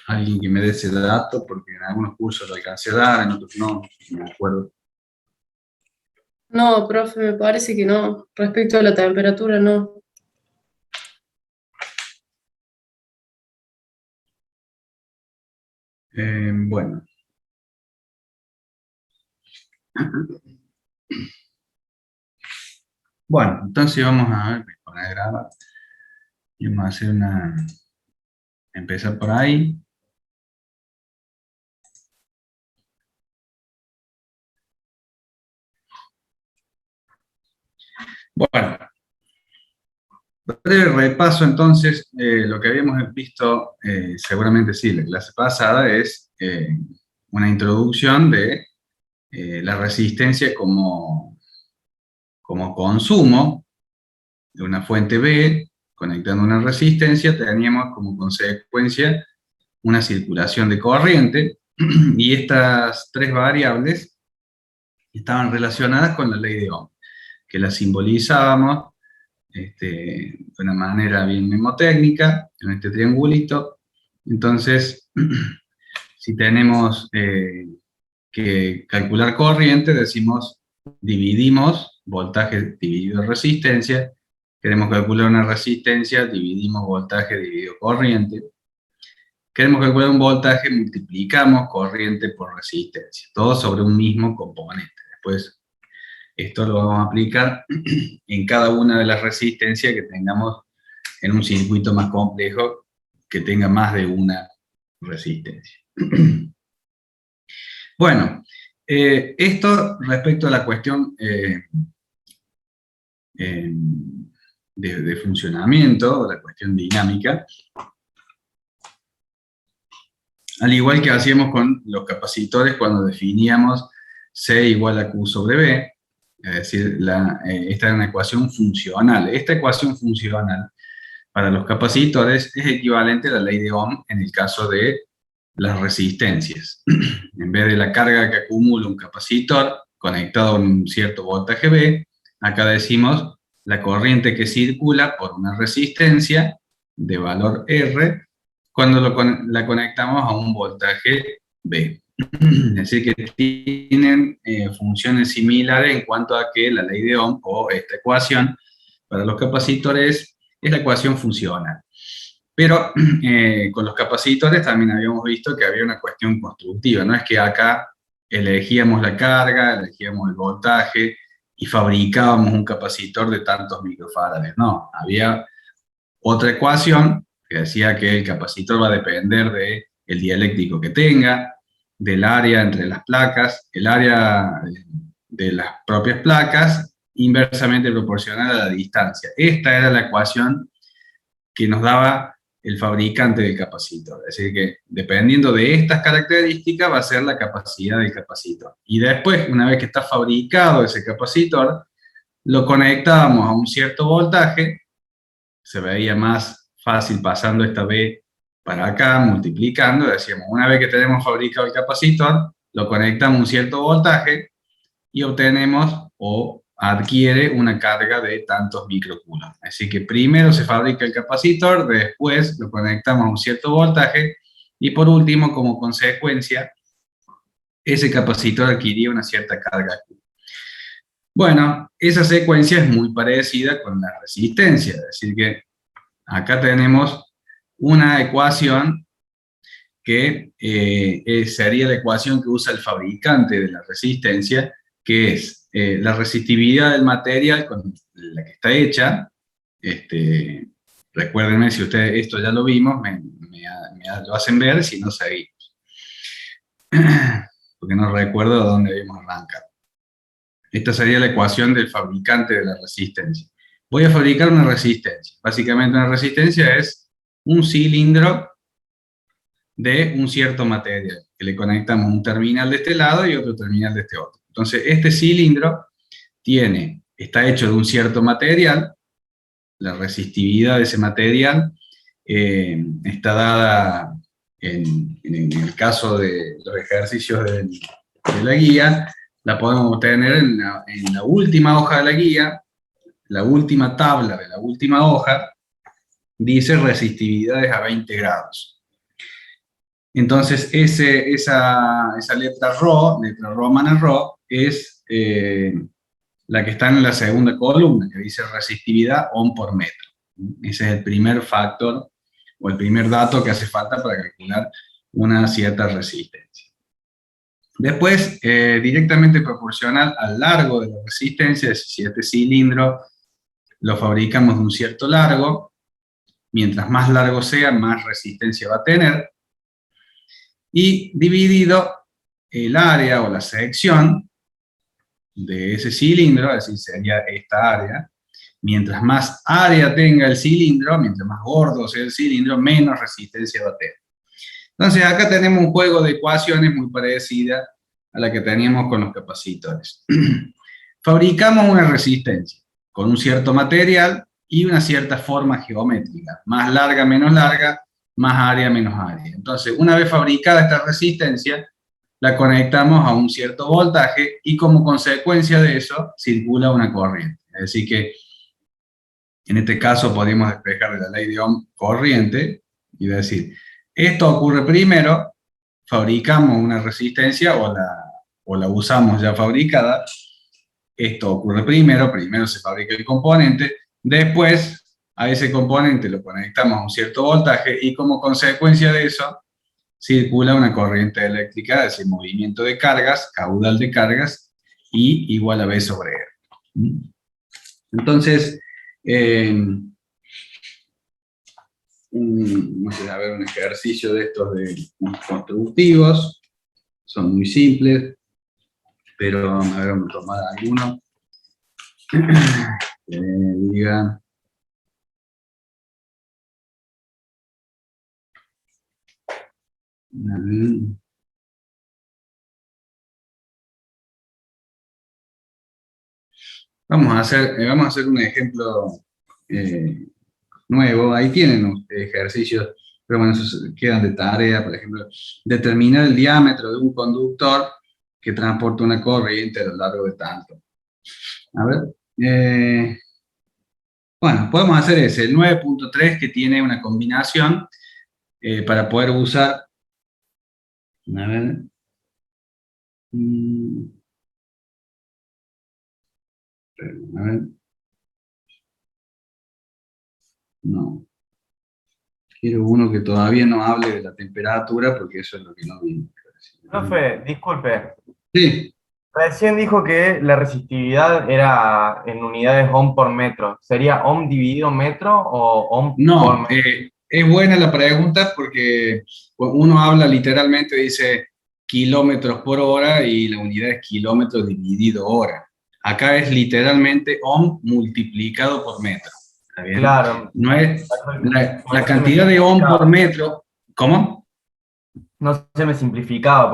Alguien que me dé ese dato, porque en algunos cursos lo alcancé a dar, en otros no me acuerdo. No, profe, me parece que no. Respecto a la temperatura, no. Bueno. Bueno, entonces vamos a ver, voy a poner a grabar. Y vamos a hacer empezar por ahí. Bueno, breve repaso entonces, lo que habíamos visto, seguramente sí, la clase pasada, es una introducción de la resistencia como consumo de una fuente B, conectando una resistencia, teníamos como consecuencia una circulación de corriente, y estas tres variables estaban relacionadas con la ley de Ohm, que la simbolizábamos de una manera bien mnemotécnica, en este triangulito. Entonces, si tenemos que calcular corriente, decimos, dividimos voltaje dividido resistencia. Queremos calcular una resistencia, dividimos voltaje dividido corriente. Queremos calcular un voltaje, multiplicamos corriente por resistencia, todo sobre un mismo componente. Después, esto lo vamos a aplicar en cada una de las resistencias que tengamos en un circuito más complejo, que tenga más de una resistencia. Bueno, esto respecto a la cuestión de funcionamiento, la cuestión dinámica, al igual que hacíamos con los capacitores cuando definíamos C igual a Q sobre B, es decir, esta es una ecuación funcional. Esta ecuación funcional para los capacitores es equivalente a la ley de Ohm en el caso de las resistencias. En vez de la carga que acumula un capacitor conectado a un cierto voltaje B, acá decimos la corriente que circula por una resistencia de valor R cuando la conectamos a un voltaje B. Es decir, que tienen funciones similares en cuanto a que la ley de Ohm, o esta ecuación, para los capacitores es la ecuación funcional. Pero con los capacitores también habíamos visto que había una cuestión constructiva, no es que acá elegíamos la carga, elegíamos el voltaje y fabricábamos un capacitor de tantos microfarads, no, había otra ecuación que decía que el capacitor va a depender del dieléctrico que tenga, del área entre las placas, el área de las propias placas, inversamente proporcional a la distancia. Esta era la ecuación que nos daba el fabricante del capacitor. Es decir, que dependiendo de estas características va a ser la capacidad del capacitor. Y después, una vez que está fabricado ese capacitor, lo conectábamos a un cierto voltaje, se veía más fácil pasando esta B para acá, multiplicando, decíamos, una vez que tenemos fabricado el capacitor, lo conectamos a un cierto voltaje y obtenemos o adquiere una carga de tantos microcoulombs. Así que primero se fabrica el capacitor, después lo conectamos a un cierto voltaje y por último, como consecuencia, ese capacitor adquiría una cierta carga Q. Bueno, esa secuencia es muy parecida con la resistencia, es decir que acá tenemos una ecuación que sería la ecuación que usa el fabricante de la resistencia, que es la resistividad del material con la que está hecha. Recuérdenme, si ustedes esto ya lo vimos, lo hacen ver, si no seguimos. Porque no recuerdo dónde habíamos arrancado. Esta sería la ecuación del fabricante de la resistencia. Voy a fabricar una resistencia. Básicamente una resistencia es un cilindro de un cierto material, que le conectamos un terminal de este lado y otro terminal de este otro. Entonces, este cilindro está hecho de un cierto material, la resistividad de ese material está dada en el caso de los ejercicios de la guía, la podemos obtener en la última hoja de la guía, la última tabla de la última hoja, dice resistividades a 20 grados. Entonces, esa letra romana Rho, es la que está en la segunda columna, que dice resistividad ohm por metro. Ese es el primer factor o el primer dato que hace falta para calcular una cierta resistencia. Después, directamente proporcional al largo de la resistencia, si este cilindro lo fabricamos de un cierto largo, mientras más largo sea, más resistencia va a tener, y dividido el área o la sección de ese cilindro, es decir, sería esta área. Mientras más área tenga el cilindro, mientras más gordo sea el cilindro, menos resistencia va a tener. Entonces acá tenemos un juego de ecuaciones muy parecida a la que teníamos con los capacitores. Fabricamos una resistencia con un cierto material y una cierta forma geométrica, más larga, más área, menos área. Entonces, una vez fabricada esta resistencia, la conectamos a un cierto voltaje y como consecuencia de eso circula una corriente. Es decir que en este caso podríamos despejar de la ley de Ohm corriente y decir, esto ocurre primero, fabricamos una resistencia o la usamos ya fabricada, esto ocurre primero se fabrica el componente, después a ese componente lo conectamos a un cierto voltaje y como consecuencia de eso circula una corriente eléctrica, es decir, movimiento de cargas, caudal de cargas, y igual a V sobre R. Entonces, vamos a ver un ejercicio de estos de constructivos, son muy simples, pero vamos a ver, vamos a tomar alguno que diga... Vamos a hacer un ejemplo nuevo. Ahí tienen ustedes ejercicios, pero bueno, esos quedan de tarea. Por ejemplo, determinar el diámetro de un conductor que transporta una corriente a lo largo de tanto. A ver. Bueno, podemos hacer ese, el 9.3, que tiene una combinación para poder usar... A ver... A ver. No. Quiero uno que todavía no hable de la temperatura, porque eso es lo que no vimos. Profe, disculpe. Sí. Recién dijo que la resistividad era en unidades ohm por metro. ¿Sería ohm dividido metro o ohm por No, metro? es buena la pregunta porque uno habla literalmente, dice kilómetros por hora y la unidad es kilómetros dividido hora. Acá es literalmente ohm multiplicado por metro. ¿Está bien? Claro. No es la cantidad de ohm por metro. ¿Cómo? No se me simplificaba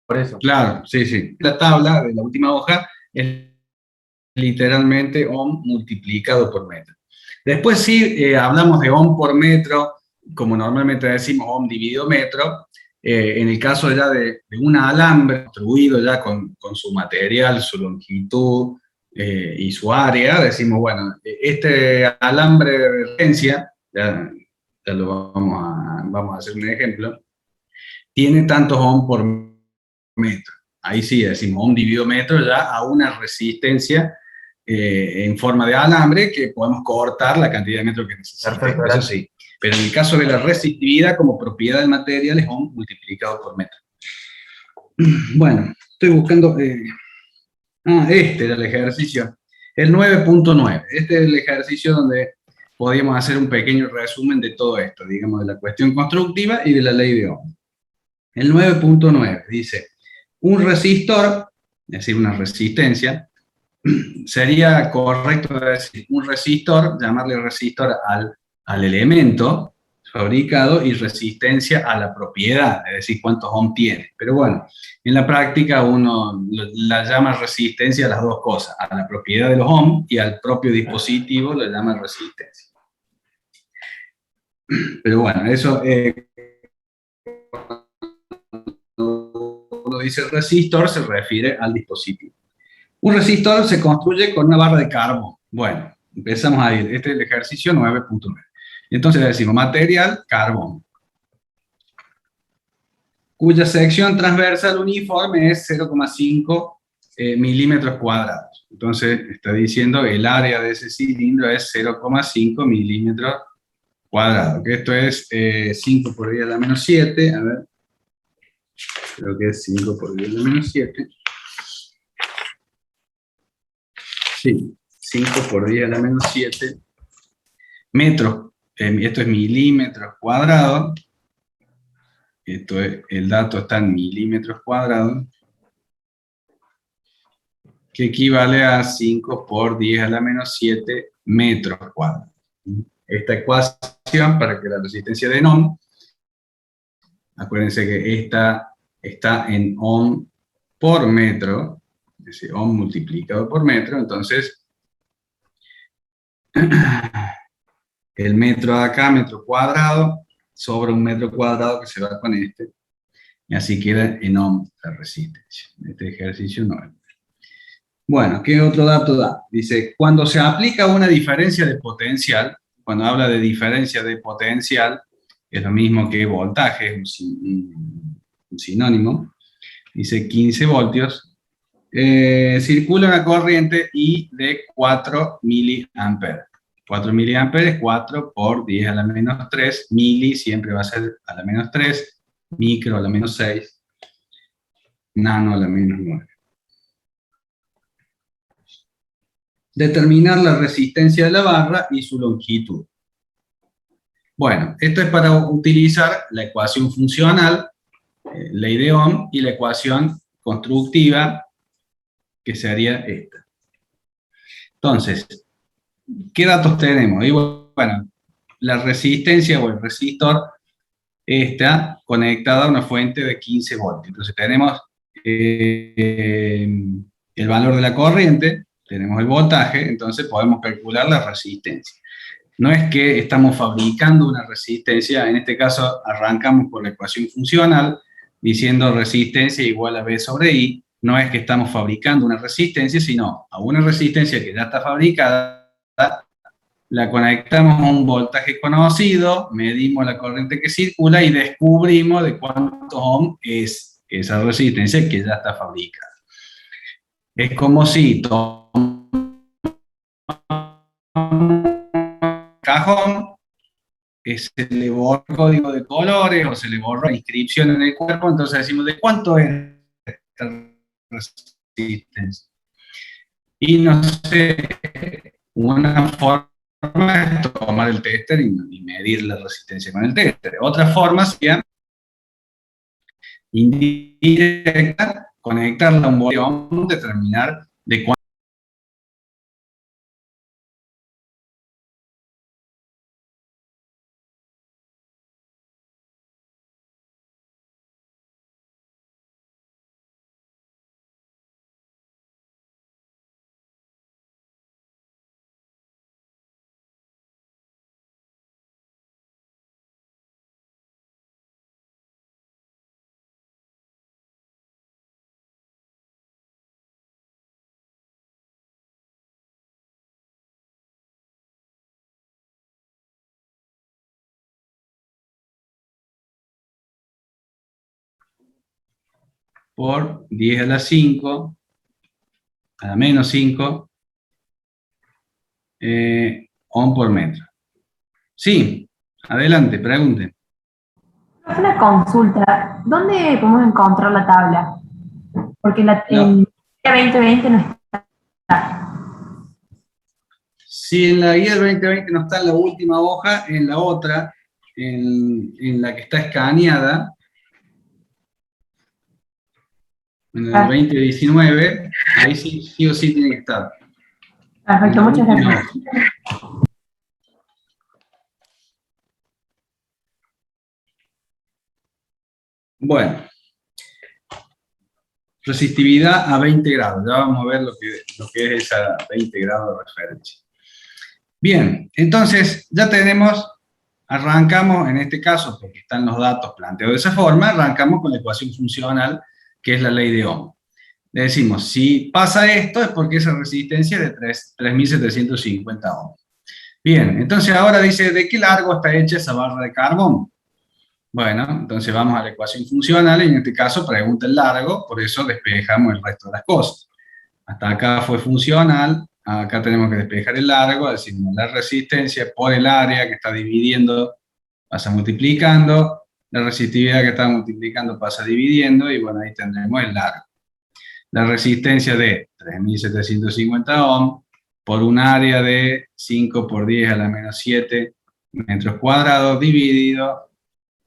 por eso. Claro, sí, sí. La tabla de la última hoja es literalmente ohm multiplicado por metro. Después sí hablamos de ohm por metro, como normalmente decimos ohm dividido metro, en el caso ya de un alambre construido ya con su material, su longitud y su área, decimos, bueno, este alambre de referencia, ya lo vamos a hacer un ejemplo, tiene tantos ohm por metro. Ahí sí decimos ohm dividido metro ya a una resistencia en forma de alambre que podemos cortar la cantidad de metros que necesitemos. Perfecto, Eso sí. Pero en el caso de la resistividad como propiedad del material es ohm multiplicado por metro. Bueno, estoy buscando... este era el ejercicio. El 9.9. Este es el ejercicio donde podíamos hacer un pequeño resumen de todo esto, digamos, de la cuestión constructiva y de la ley de Ohm. El 9.9 dice, un resistor, es decir, una resistencia, sería correcto decir un resistor, llamarle resistor al elemento fabricado y resistencia a la propiedad, es decir, cuántos ohm tiene. Pero bueno, en la práctica uno la llama resistencia a las dos cosas, a la propiedad de los ohm y al propio dispositivo lo llama resistencia. Pero bueno, eso cuando dice resistor se refiere al dispositivo. Un resistor se construye con una barra de carbón. Bueno, empezamos a ir. Este es el ejercicio 9.9. Entonces decimos material, carbón. cuya sección transversal uniforme es 0,5 milímetros cuadrados. Entonces está diciendo el área de ese cilindro es 0,5 milímetros cuadrados, que esto es 5 por 10 a la menos 7, a ver, creo que es 5 por 10 a la menos 7. Sí, 5 por 10 a la menos 7 metros, esto es milímetros cuadrados, esto es, el dato está en milímetros cuadrados, que equivale a 5 por 10 a la menos 7 metros cuadrados. Esta ecuación, para que la resistencia de ohm, acuérdense que esta está en ohm por metro, es decir, ohm multiplicado por metro, entonces el metro de acá, metro cuadrado, sobre un metro cuadrado que se va con este, y así queda en ohm la resistencia. Este ejercicio no es. Bueno, ¿qué otro dato da? Dice, cuando se aplica una diferencia de potencial, cuando habla de diferencia de potencial, es lo mismo que voltaje, es un sinónimo, dice 15 voltios, circula una corriente I de 4 miliamperes. 4 miliamperes, 4 por 10 a la menos 3, mili siempre va a ser a la menos 3, micro a la menos 6, nano a la menos 9. Determinar la resistencia de la barra y su longitud. Bueno, esto es para utilizar la ecuación funcional, ley de Ohm, y la ecuación constructiva, que sería esta. Entonces, ¿qué datos tenemos? Y bueno, la resistencia o el resistor está conectada a una fuente de 15 voltios. Entonces tenemos el valor de la corriente, tenemos el voltaje, entonces podemos calcular la resistencia. No es que estamos fabricando una resistencia, en este caso arrancamos por la ecuación funcional, diciendo resistencia igual a B sobre I, no es que estamos fabricando una resistencia, sino a una resistencia que ya está fabricada, la conectamos a un voltaje conocido, medimos la corriente que circula y descubrimos de cuántos ohm es esa resistencia que ya está fabricada. Es como si cajón, se le borra el código de colores o se le borra la inscripción en el cuerpo, entonces decimos, ¿de cuánto es esta resistencia? Y no sé, una forma es tomar el tester y medir la resistencia con el tester. Otra forma sería indirecta, conectarla a un voltio, determinar de cuánto. Por 10 a la 5, a la menos 5, ohm por metro. Sí, adelante, pregunten. Una consulta, ¿dónde podemos encontrar la tabla? Porque en 2020 no está. Si en la guía del 2020 no está en la última hoja, en la otra, en la que está escaneada, en el 2019, ahí sí o sí tiene que estar. Perfecto, muchas gracias. Bueno, resistividad a 20 grados. Ya vamos a ver lo que es esa 20 grados de referencia. Bien, entonces ya tenemos, arrancamos en este caso, porque están los datos planteados de esa forma, arrancamos con la ecuación funcional, que es la ley de Ohm. Le decimos, si pasa esto es porque esa resistencia es de 3.750 ohms. Bien, entonces ahora dice, ¿de qué largo está hecha esa barra de carbón? Bueno, entonces vamos a la ecuación funcional y en este caso pregunta el largo, por eso despejamos el resto de las cosas. Hasta acá fue funcional, acá tenemos que despejar el largo, es decir, la resistencia por el área que está dividiendo pasa multiplicando, la resistividad que está multiplicando pasa dividiendo, y bueno, ahí tendremos el largo. La resistencia de 3.750 ohm por un área de 5 por 10 a la menos 7 metros cuadrados dividido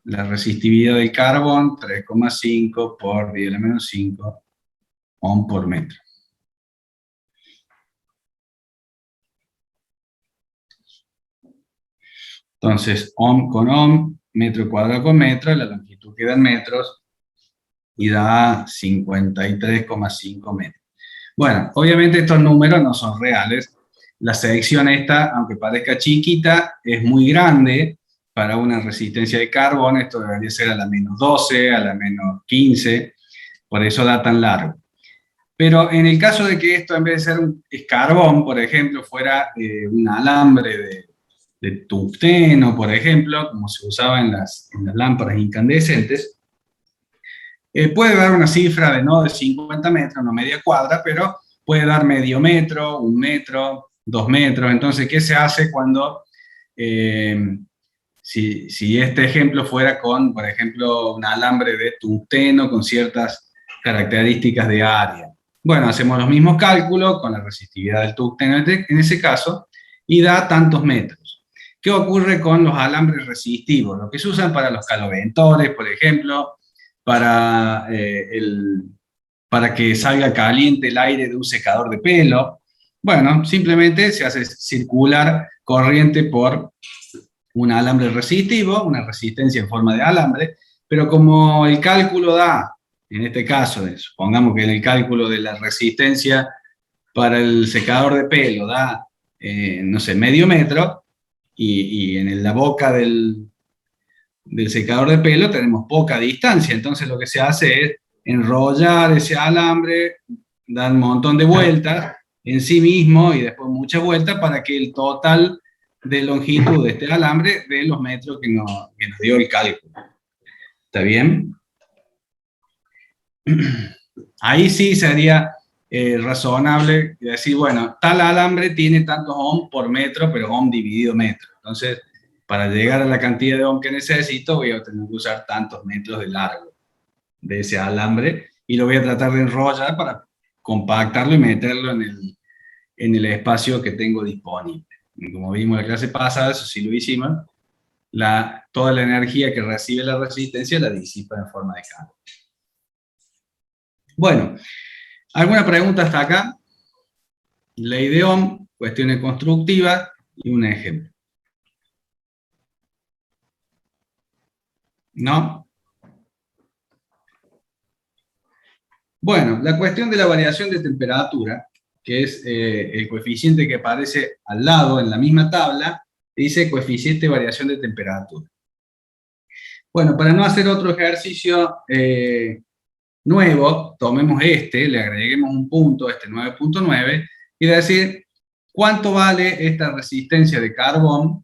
la resistividad del carbón, 3,5 por 10 a la menos 5 ohm por metro. Entonces, ohm con ohm, metro cuadrado con metro, la longitud queda en metros y da 53,5 metros. Bueno, obviamente estos números no son reales. La sección esta, aunque parezca chiquita, es muy grande para una resistencia de carbón. Esto debería ser a la menos 12, a la menos 15, por eso da tan largo. Pero en el caso de que esto, en vez de ser un carbón, por ejemplo, fuera un alambre de tungsteno, por ejemplo, como se usaba en las lámparas incandescentes, puede dar una cifra de no de 50 metros, no media cuadra, pero puede dar medio metro, 1 metro, 2 metros. Entonces, ¿qué se hace cuando, si este ejemplo fuera con, por ejemplo, un alambre de tungsteno con ciertas características de área? Bueno, hacemos los mismos cálculos con la resistividad del tungsteno en ese caso, y da tantos metros. ¿Qué ocurre con los alambres resistivos? Los que se usan para los caloventores, por ejemplo, para que salga caliente el aire de un secador de pelo. Bueno, simplemente se hace circular corriente por un alambre resistivo, una resistencia en forma de alambre, pero como el cálculo da, en este caso, supongamos que el cálculo de la resistencia para el secador de pelo da, no sé, medio metro, y en la boca del secador de pelo tenemos poca distancia, entonces lo que se hace es enrollar ese alambre, dar un montón de vueltas en sí mismo y después muchas vueltas para que el total de longitud de este alambre dé los metros que nos dio el cálculo. ¿Está bien? Ahí sí sería razonable decir, bueno, tal alambre tiene tantos ohm por metro, pero ohm dividido metro. Entonces, para llegar a la cantidad de ohm que necesito, voy a tener que usar tantos metros de largo de ese alambre, y lo voy a tratar de enrollar para compactarlo y meterlo en el espacio que tengo disponible. Y como vimos en la clase pasada, eso sí lo hicimos, toda la energía que recibe la resistencia la disipa en forma de calor. Bueno, ¿alguna pregunta hasta acá? Ley de Ohm, cuestiones constructivas y un ejemplo. ¿No? Bueno, la cuestión de la variación de temperatura, que es el coeficiente que aparece al lado en la misma tabla, dice coeficiente de variación de temperatura. Bueno, para no hacer otro ejercicio nuevo, tomemos le agreguemos un punto, este 9.9, y decir, ¿cuánto vale esta resistencia de carbón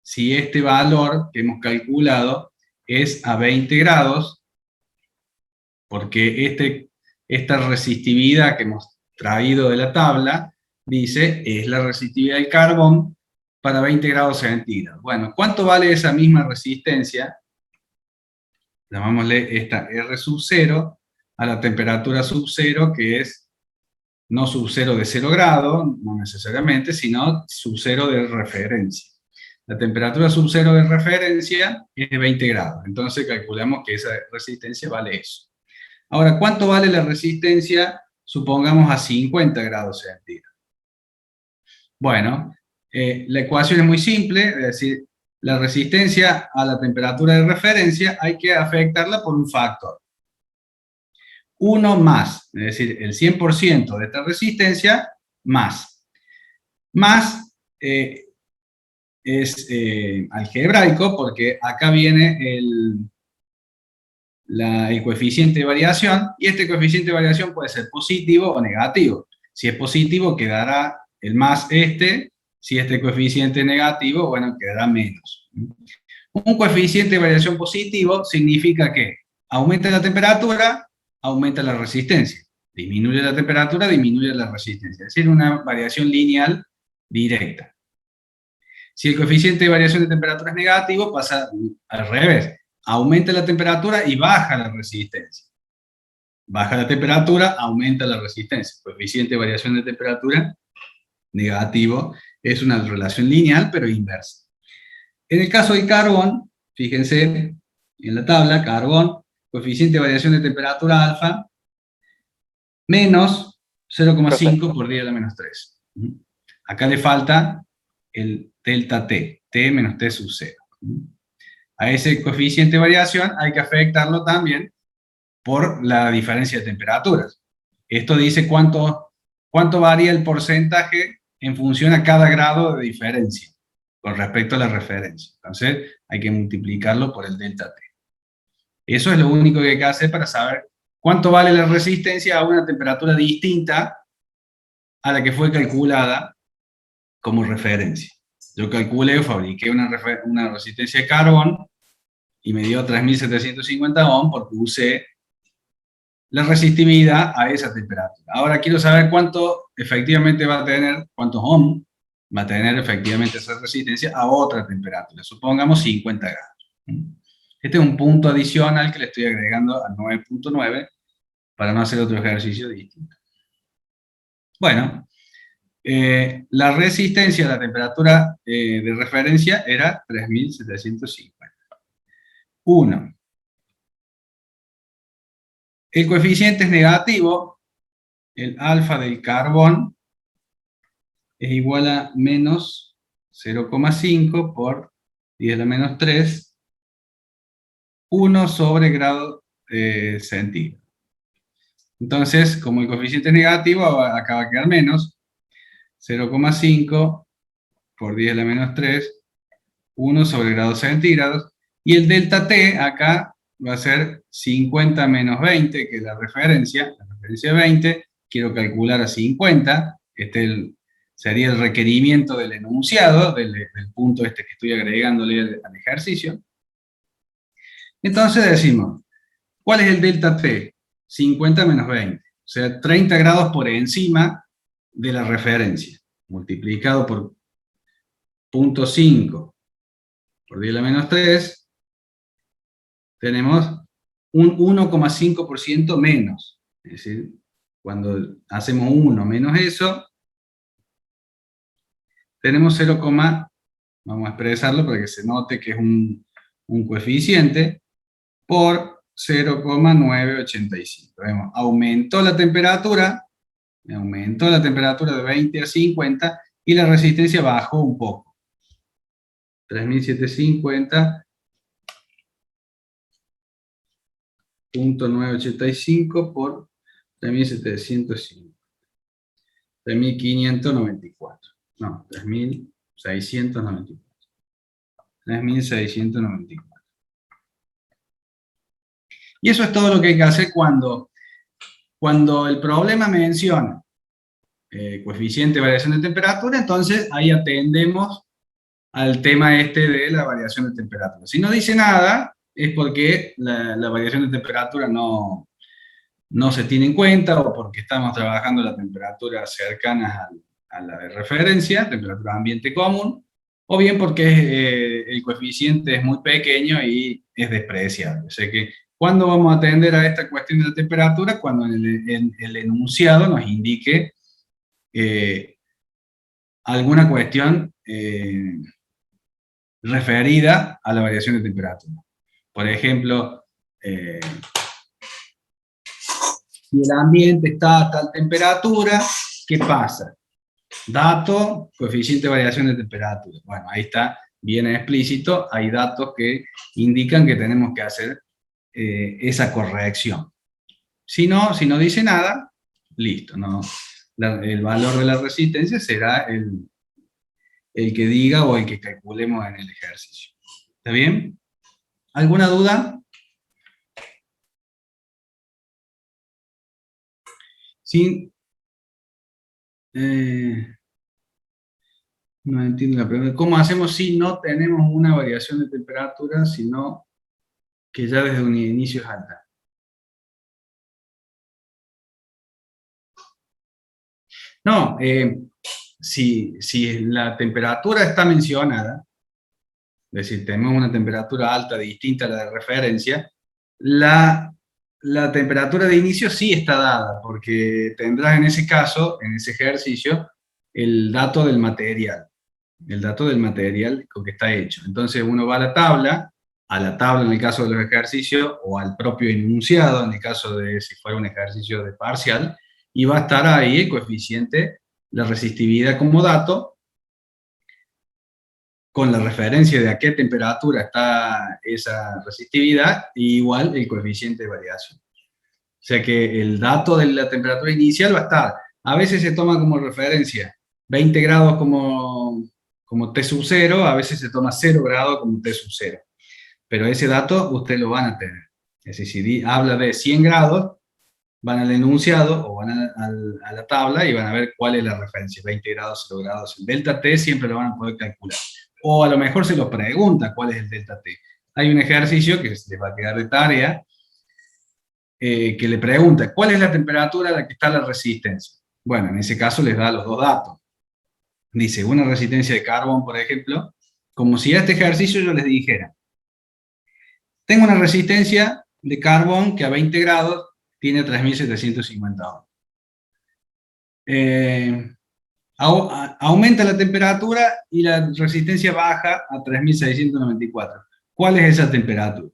si este valor que hemos calculado es a 20 grados? Porque esta resistividad que hemos traído de la tabla, dice, es la resistividad del carbón para 20 grados centígrados. Bueno, ¿cuánto vale esa misma resistencia? Llamámosle esta R sub 0 a la temperatura sub 0, que es no sub 0 de 0 grados, no necesariamente, sino sub 0 de referencia. La temperatura sub 0 de referencia es de 20 grados, entonces calculamos que esa resistencia vale eso. Ahora, ¿cuánto vale la resistencia, supongamos, a 50 grados centígrados? Bueno, la ecuación es muy simple, es decir, la resistencia a la temperatura de referencia hay que afectarla por un factor. 1 más, es decir, el 100% de esta resistencia, más. Más es algebraico porque acá viene el coeficiente de variación, y este coeficiente de variación puede ser positivo o negativo. Si es positivo, quedará el más si este coeficiente es negativo, bueno, quedará menos. Un coeficiente de variación positivo significa que aumenta la temperatura, aumenta la resistencia. Disminuye la temperatura, disminuye la resistencia. Es decir, una variación lineal directa. Si el coeficiente de variación de temperatura es negativo, pasa al revés. Aumenta la temperatura y baja la resistencia. Baja la temperatura, aumenta la resistencia. Coeficiente de variación de temperatura negativo es una relación lineal, pero inversa. En el caso del carbón, fíjense en la tabla, carbón, coeficiente de variación de temperatura alfa, menos 0,5 por 10 a la menos 3. Acá le falta el delta T, T menos T sub 0. A ese coeficiente de variación hay que afectarlo también por la diferencia de temperaturas. Esto dice cuánto varía el porcentaje en función a cada grado de diferencia con respecto a la referencia. Entonces hay que multiplicarlo por el delta T. Eso es lo único que hay que hacer para saber cuánto vale la resistencia a una temperatura distinta a la que fue calculada como referencia. Yo calculé o fabriqué una resistencia de carbón y me dio 3750 ohm porque usé la resistividad a esa temperatura. Ahora quiero saber cuánto efectivamente va a tener, cuántos ohm va a tener efectivamente esa resistencia a otra temperatura, supongamos 50 grados. Este es un punto adicional que le estoy agregando al 9.9 para no hacer otro ejercicio distinto. Bueno, la resistencia a la temperatura de referencia era 3750. 1. El coeficiente es negativo, el alfa del carbón es igual a menos 0,5 por 10 a la menos 3, 1 sobre grado centígrado. Entonces, como el coeficiente es negativo, acá va a quedar menos 0,5 por 10 a la menos 3, 1 sobre grados centígrados, y el delta T acá va a ser 50 menos 20, que es la referencia 20, quiero calcular a 50, sería el requerimiento del enunciado, del punto este que estoy agregándole al ejercicio. Entonces decimos, ¿cuál es el delta T? 50 menos 20, o sea, 30 grados por encima de la referencia, multiplicado por 0,5 por 10 a la menos 3, tenemos un 1,5% menos. Es decir, cuando hacemos 1 menos eso, tenemos 0, vamos a expresarlo para que se note que es un coeficiente, por 0,985. Vemos, aumentó la temperatura de 20 a 50 y la resistencia bajó un poco. 3750.985 por 3750. 3594. No, 3694. 3694. Y eso es todo lo que hay que hacer cuando el problema menciona coeficiente de variación de temperatura, entonces ahí atendemos al tema este de la variación de temperatura. Si no dice nada, es porque la variación de temperatura no se tiene en cuenta, o porque estamos trabajando las temperaturas cercanas a la de referencia, temperatura ambiente común, o bien porque el coeficiente es muy pequeño y es despreciable. O sea que, ¿cuándo vamos a atender a esta cuestión de la temperatura? Cuando en el enunciado nos indique alguna cuestión referida a la variación de temperatura. Por ejemplo, si el ambiente está a tal temperatura, ¿qué pasa? Dato, coeficiente de variación de temperatura. Bueno, ahí está bien explícito, hay datos que indican que tenemos que hacer esa corrección. Si no dice nada, listo, no, el valor de la resistencia será el que diga o el que calculemos en el ejercicio. ¿Está bien? ¿Alguna duda? Sí. No entiendo la pregunta. ¿Cómo hacemos si no tenemos una variación de temperatura, sino que ya desde un inicio es alta? No, si la temperatura está mencionada, es decir, tenemos una temperatura alta distinta a la de referencia, la temperatura de inicio sí está dada, porque tendrás en ese caso, en ese ejercicio, el dato del material con que está hecho. Entonces uno va a la tabla en el caso de los ejercicios, o al propio enunciado en el caso de si fuera un ejercicio de parcial, y va a estar ahí el coeficiente, la resistividad como dato, con la referencia de a qué temperatura está esa resistividad, y igual el coeficiente de variación. O sea que el dato de la temperatura inicial va a estar, a veces se toma como referencia 20 grados como T sub 0, a veces se toma 0 grados como T sub 0. Pero ese dato ustedes lo van a tener. Es decir, si habla de 100 grados, van al enunciado o van a la tabla y van a ver cuál es la referencia, 20 grados, 0 grados. El delta T siempre lo van a poder calcular. O a lo mejor se lo pregunta cuál es el delta T. Hay un ejercicio que les va a quedar de tarea, que le pregunta, ¿cuál es la temperatura a la que está la resistencia? Bueno, en ese caso les da los dos datos. Dice, una resistencia de carbón, por ejemplo, como si a este ejercicio yo les dijera, tengo una resistencia de carbón que a 20 grados tiene 3.750 ohms. Aumenta la temperatura y la resistencia baja a 3.694. ¿Cuál es esa temperatura?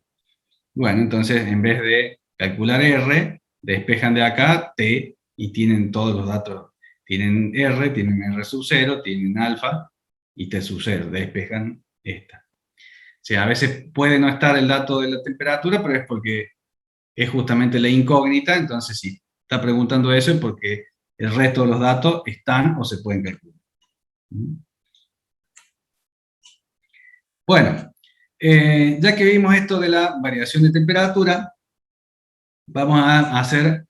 Bueno, entonces en vez de calcular R, despejan de acá T y tienen todos los datos. Tienen R sub 0, tienen alfa y T sub 0. Despejan esta. O sea, a veces puede no estar el dato de la temperatura, pero es porque es justamente la incógnita, entonces sí, está preguntando eso es porque el resto de los datos están o se pueden calcular. Bueno, ya que vimos esto de la variación de temperatura, vamos a hacer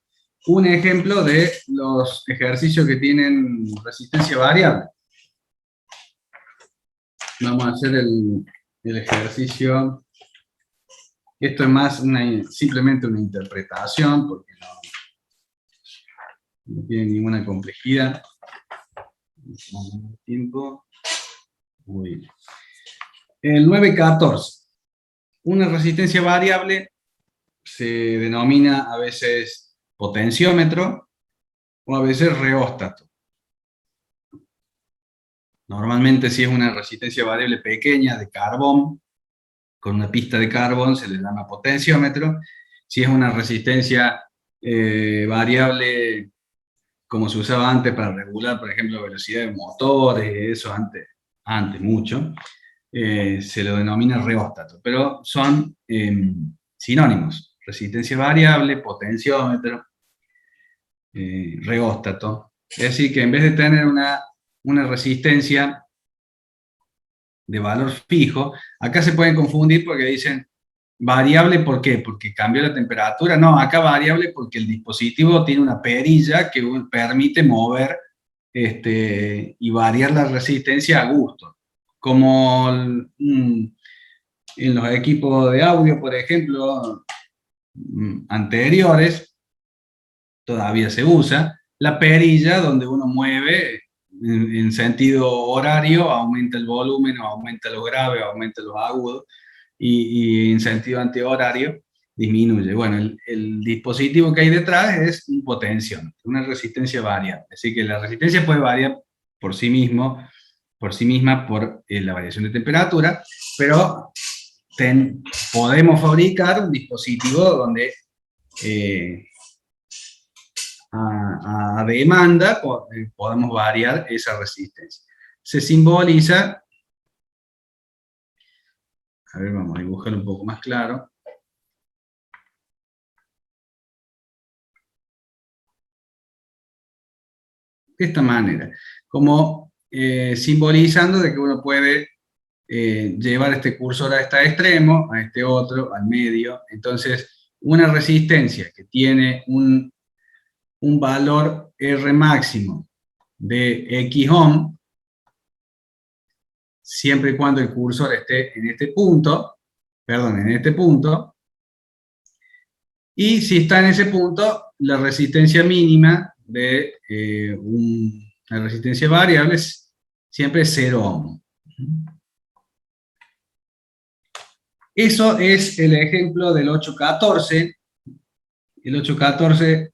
un ejemplo de los ejercicios que tienen resistencia variable. Vamos a hacer el ejercicio. Esto es más simplemente una interpretación, porque no tiene ninguna complejidad. Tiempo. Muy bien. El 914. Una resistencia variable se denomina a veces potenciómetro o a veces reóstato. Normalmente si es una resistencia variable pequeña de carbón, con una pista de carbón se le llama potenciómetro. Si es una resistencia variable como se usaba antes para regular, por ejemplo, velocidad de motores, eso antes mucho, se lo denomina reóstato, pero son sinónimos: resistencia variable, potenciómetro, reóstato. Es decir, que en vez de tener una resistencia de valor fijo, acá se pueden confundir porque dicen variable, ¿por qué? Porque cambió la temperatura. No, acá variable porque el dispositivo tiene una perilla que permite mover y variar la resistencia a gusto. Como en los equipos de audio, por ejemplo, anteriores, todavía se usa la perilla donde uno mueve en sentido horario, aumenta el volumen, o aumenta lo grave, o aumenta los agudos, y en sentido antihorario disminuye. Bueno, el dispositivo que hay detrás es un potenciómetro, una resistencia variable. Así que la resistencia puede variar por sí misma por la variación de temperatura, pero podemos fabricar un dispositivo donde a demanda podemos variar esa resistencia. Se simboliza, a ver, vamos a dibujarlo un poco más claro. De esta manera, como simbolizando de que uno puede llevar este cursor a este extremo, a este otro, al medio. Entonces, una resistencia que tiene un valor R máximo de X ohm, siempre y cuando el cursor esté en este punto, perdón, en este punto, y si está en ese punto, la resistencia mínima de la resistencia variable siempre es 0 ohm. Eso es el ejemplo del 814. El 814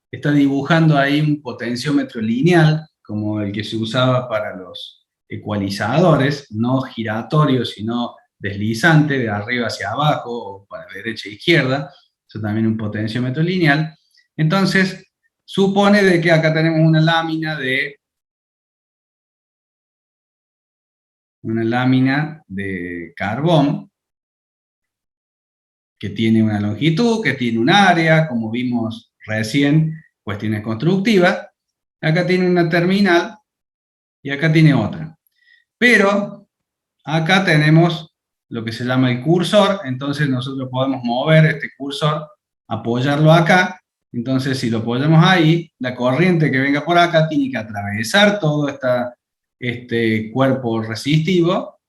está dibujando ahí un potenciómetro lineal, como el que se usaba para los ecualizadores, no giratorio, sino deslizante, de arriba hacia abajo, o para derecha e izquierda. Eso también es un potenciómetro lineal. Entonces, supone de que acá tenemos una lámina de carbón, que tiene una longitud, que tiene un área, como vimos recién, cuestiones constructivas. Acá tiene una terminal y acá tiene otra. Pero acá tenemos lo que se llama el cursor, entonces nosotros podemos mover este cursor, apoyarlo acá. Entonces si lo apoyamos ahí, la corriente que venga por acá tiene que atravesar todo este cuerpo resistivo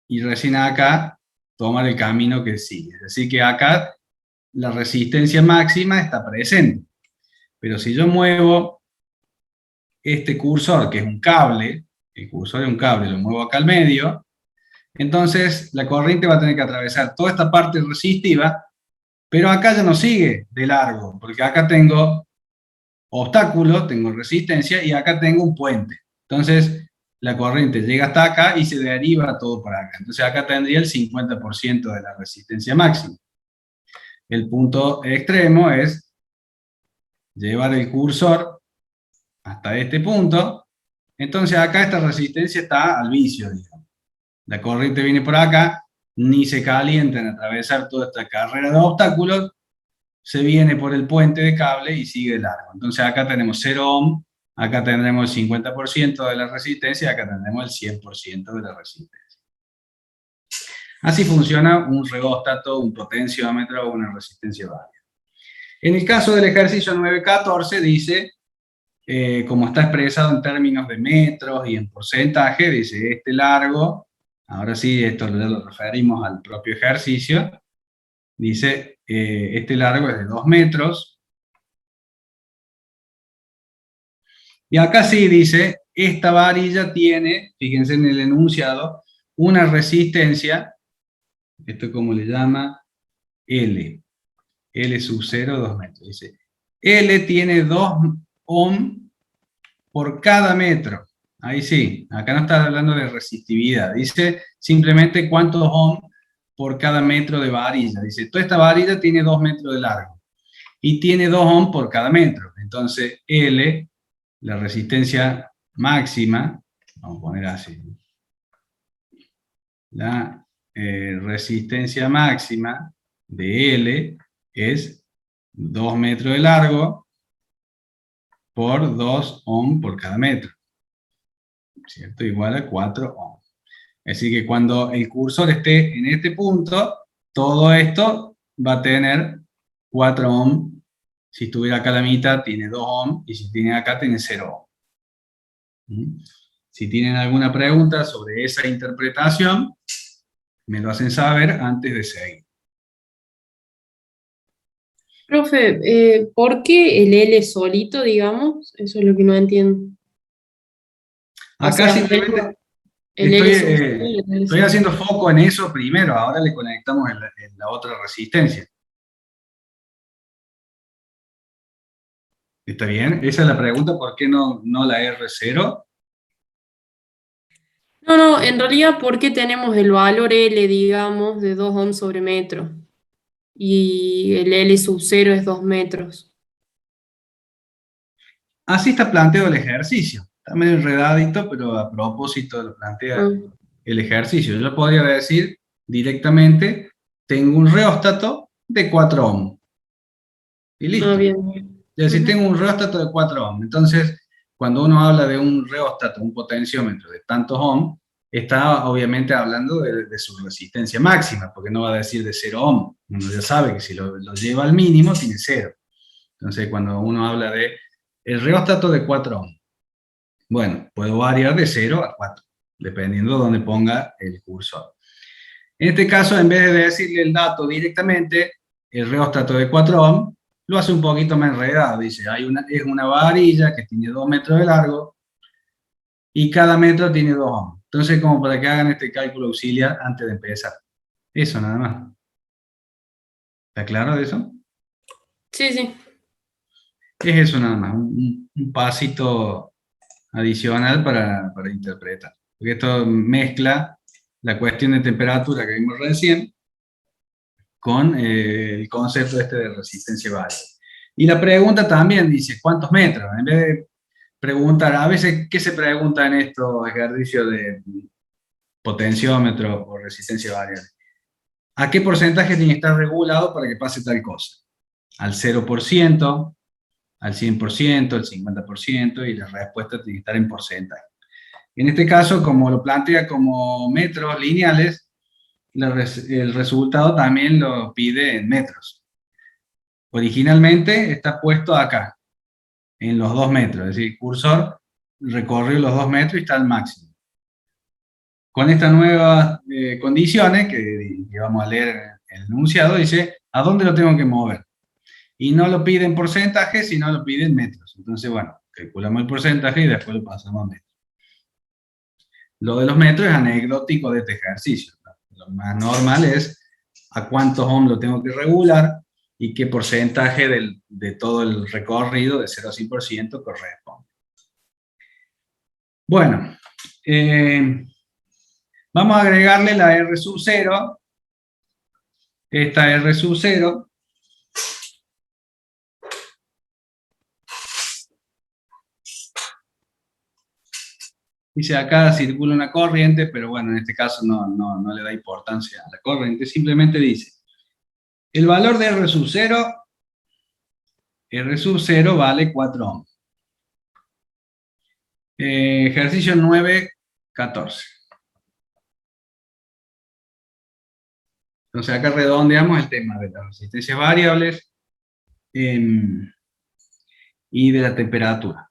y recién acá tomar el camino que sigue. Es decir, que acá la resistencia máxima está presente. Pero si yo muevo este cursor, que es un cable, el cursor es un cable, lo muevo acá al medio, entonces la corriente va a tener que atravesar toda esta parte resistiva, pero acá ya no sigue de largo, porque acá tengo obstáculos, tengo resistencia, y acá tengo un puente. Entonces la corriente llega hasta acá y se deriva todo para acá. Entonces acá tendría el 50% de la resistencia máxima. El punto extremo es llevar el cursor hasta este punto. Entonces acá esta resistencia está al vicio, digamos. La corriente viene por acá, ni se calienta en atravesar toda esta carrera de obstáculos, se viene por el puente de cable y sigue largo. Entonces acá tenemos 0 ohm, acá tendremos el 50% de la resistencia, acá tendremos el 100% de la resistencia. Así funciona un regóstato, un potenciómetro o una resistencia variable. En el caso del ejercicio 914 dice, como está expresado en términos de metros y en porcentaje, dice este largo, ahora sí, esto lo referimos al propio ejercicio, dice este largo es de 2 metros, y acá sí dice, esta varilla tiene, fíjense en el enunciado, una resistencia, esto como le llama, L sub 0, 2 metros, dice, L tiene 2 ohm por cada metro. Ahí sí, acá no está hablando de resistividad, dice simplemente cuántos ohm por cada metro de varilla. Dice, toda esta varilla tiene 2 metros de largo y tiene 2 ohm por cada metro. Entonces L, la resistencia máxima, vamos a poner así, la resistencia máxima de L es 2 metros de largo por 2 ohm por cada metro, ¿cierto? Igual a 4 ohm. Es decir, que cuando el cursor esté en este punto, todo esto va a tener 4 ohm. Si estuviera acá a la mitad, tiene 2 ohm, y si tiene acá, tiene 0 ohm. Si tienen alguna pregunta sobre esa interpretación, me lo hacen saber antes de seguir. Profe, ¿por qué el L solito, digamos? Eso es lo que no entiendo. O Acá sea, simplemente el L sub estoy haciendo foco en eso primero, ahora le conectamos en la otra resistencia. ¿Está bien? Esa es la pregunta, ¿por qué no la R0? No, en realidad, ¿por qué tenemos el valor L, digamos, de 2 ohms sobre metro? Y el L sub 0 es 2 metros. Así está planteado el ejercicio. Está medio enredadito, pero a propósito lo plantea el ejercicio. Yo podría decir directamente, tengo un reóstato de 4 ohm. Y listo. Bien. Es decir, tengo un reóstato de 4 ohm. Entonces, cuando uno habla de un reóstato, un potenciómetro de tantos ohm, está obviamente hablando de su resistencia máxima, porque no va a decir de 0 ohm. Uno ya sabe que si lo lleva al mínimo, tiene 0. Entonces, cuando uno habla de el reóstato de 4 ohm, bueno, puedo variar de 0 a 4. dependiendo de dónde ponga el cursor. En este caso, en vez de decirle el dato directamente, el reóstato de 4 ohm, lo hace un poquito más enredado. Dice, es una varilla que tiene 2 metros de largo y cada metro tiene 2 ohms. Entonces, como para que hagan este cálculo auxiliar antes de empezar. Eso nada más. ¿Está claro de eso? Sí, sí. Es eso nada más, un pasito adicional para interpretar. Porque esto mezcla la cuestión de temperatura que vimos recién con el concepto este de resistencia variable. Y la pregunta también dice, ¿cuántos metros? En vez de preguntar, a veces, ¿qué se pregunta en estos ejercicios de potenciómetro o resistencia variable? ¿A qué porcentaje tiene que estar regulado para que pase tal cosa? ¿Al 0%, al 100%, al 50%? Y la respuesta tiene que estar en porcentaje. En este caso, como lo plantea como metros lineales, el resultado también lo pide en metros. Originalmente está puesto acá, en los 2 metros, es decir, el cursor recorrió los 2 metros y está al máximo. Con estas nuevas condiciones que vamos a leer en el enunciado, dice, ¿a dónde lo tengo que mover? Y no lo pide en porcentaje, sino lo pide en metros. Entonces, bueno, calculamos el porcentaje y después lo pasamos a metros. Lo de los metros es anecdótico de este ejercicio. Lo más normal es a cuántos ohms lo tengo que regular y qué porcentaje de todo el recorrido de 0 a 100% corresponde. Bueno, vamos a agregarle la R sub 0. Esta R sub 0 dice acá circula una corriente, pero bueno, en este caso no le da importancia a la corriente, simplemente dice, el valor de R sub 0 vale 4 ohms. Ejercicio 9.14. Entonces acá redondeamos el tema de las resistencias variables y de la temperatura.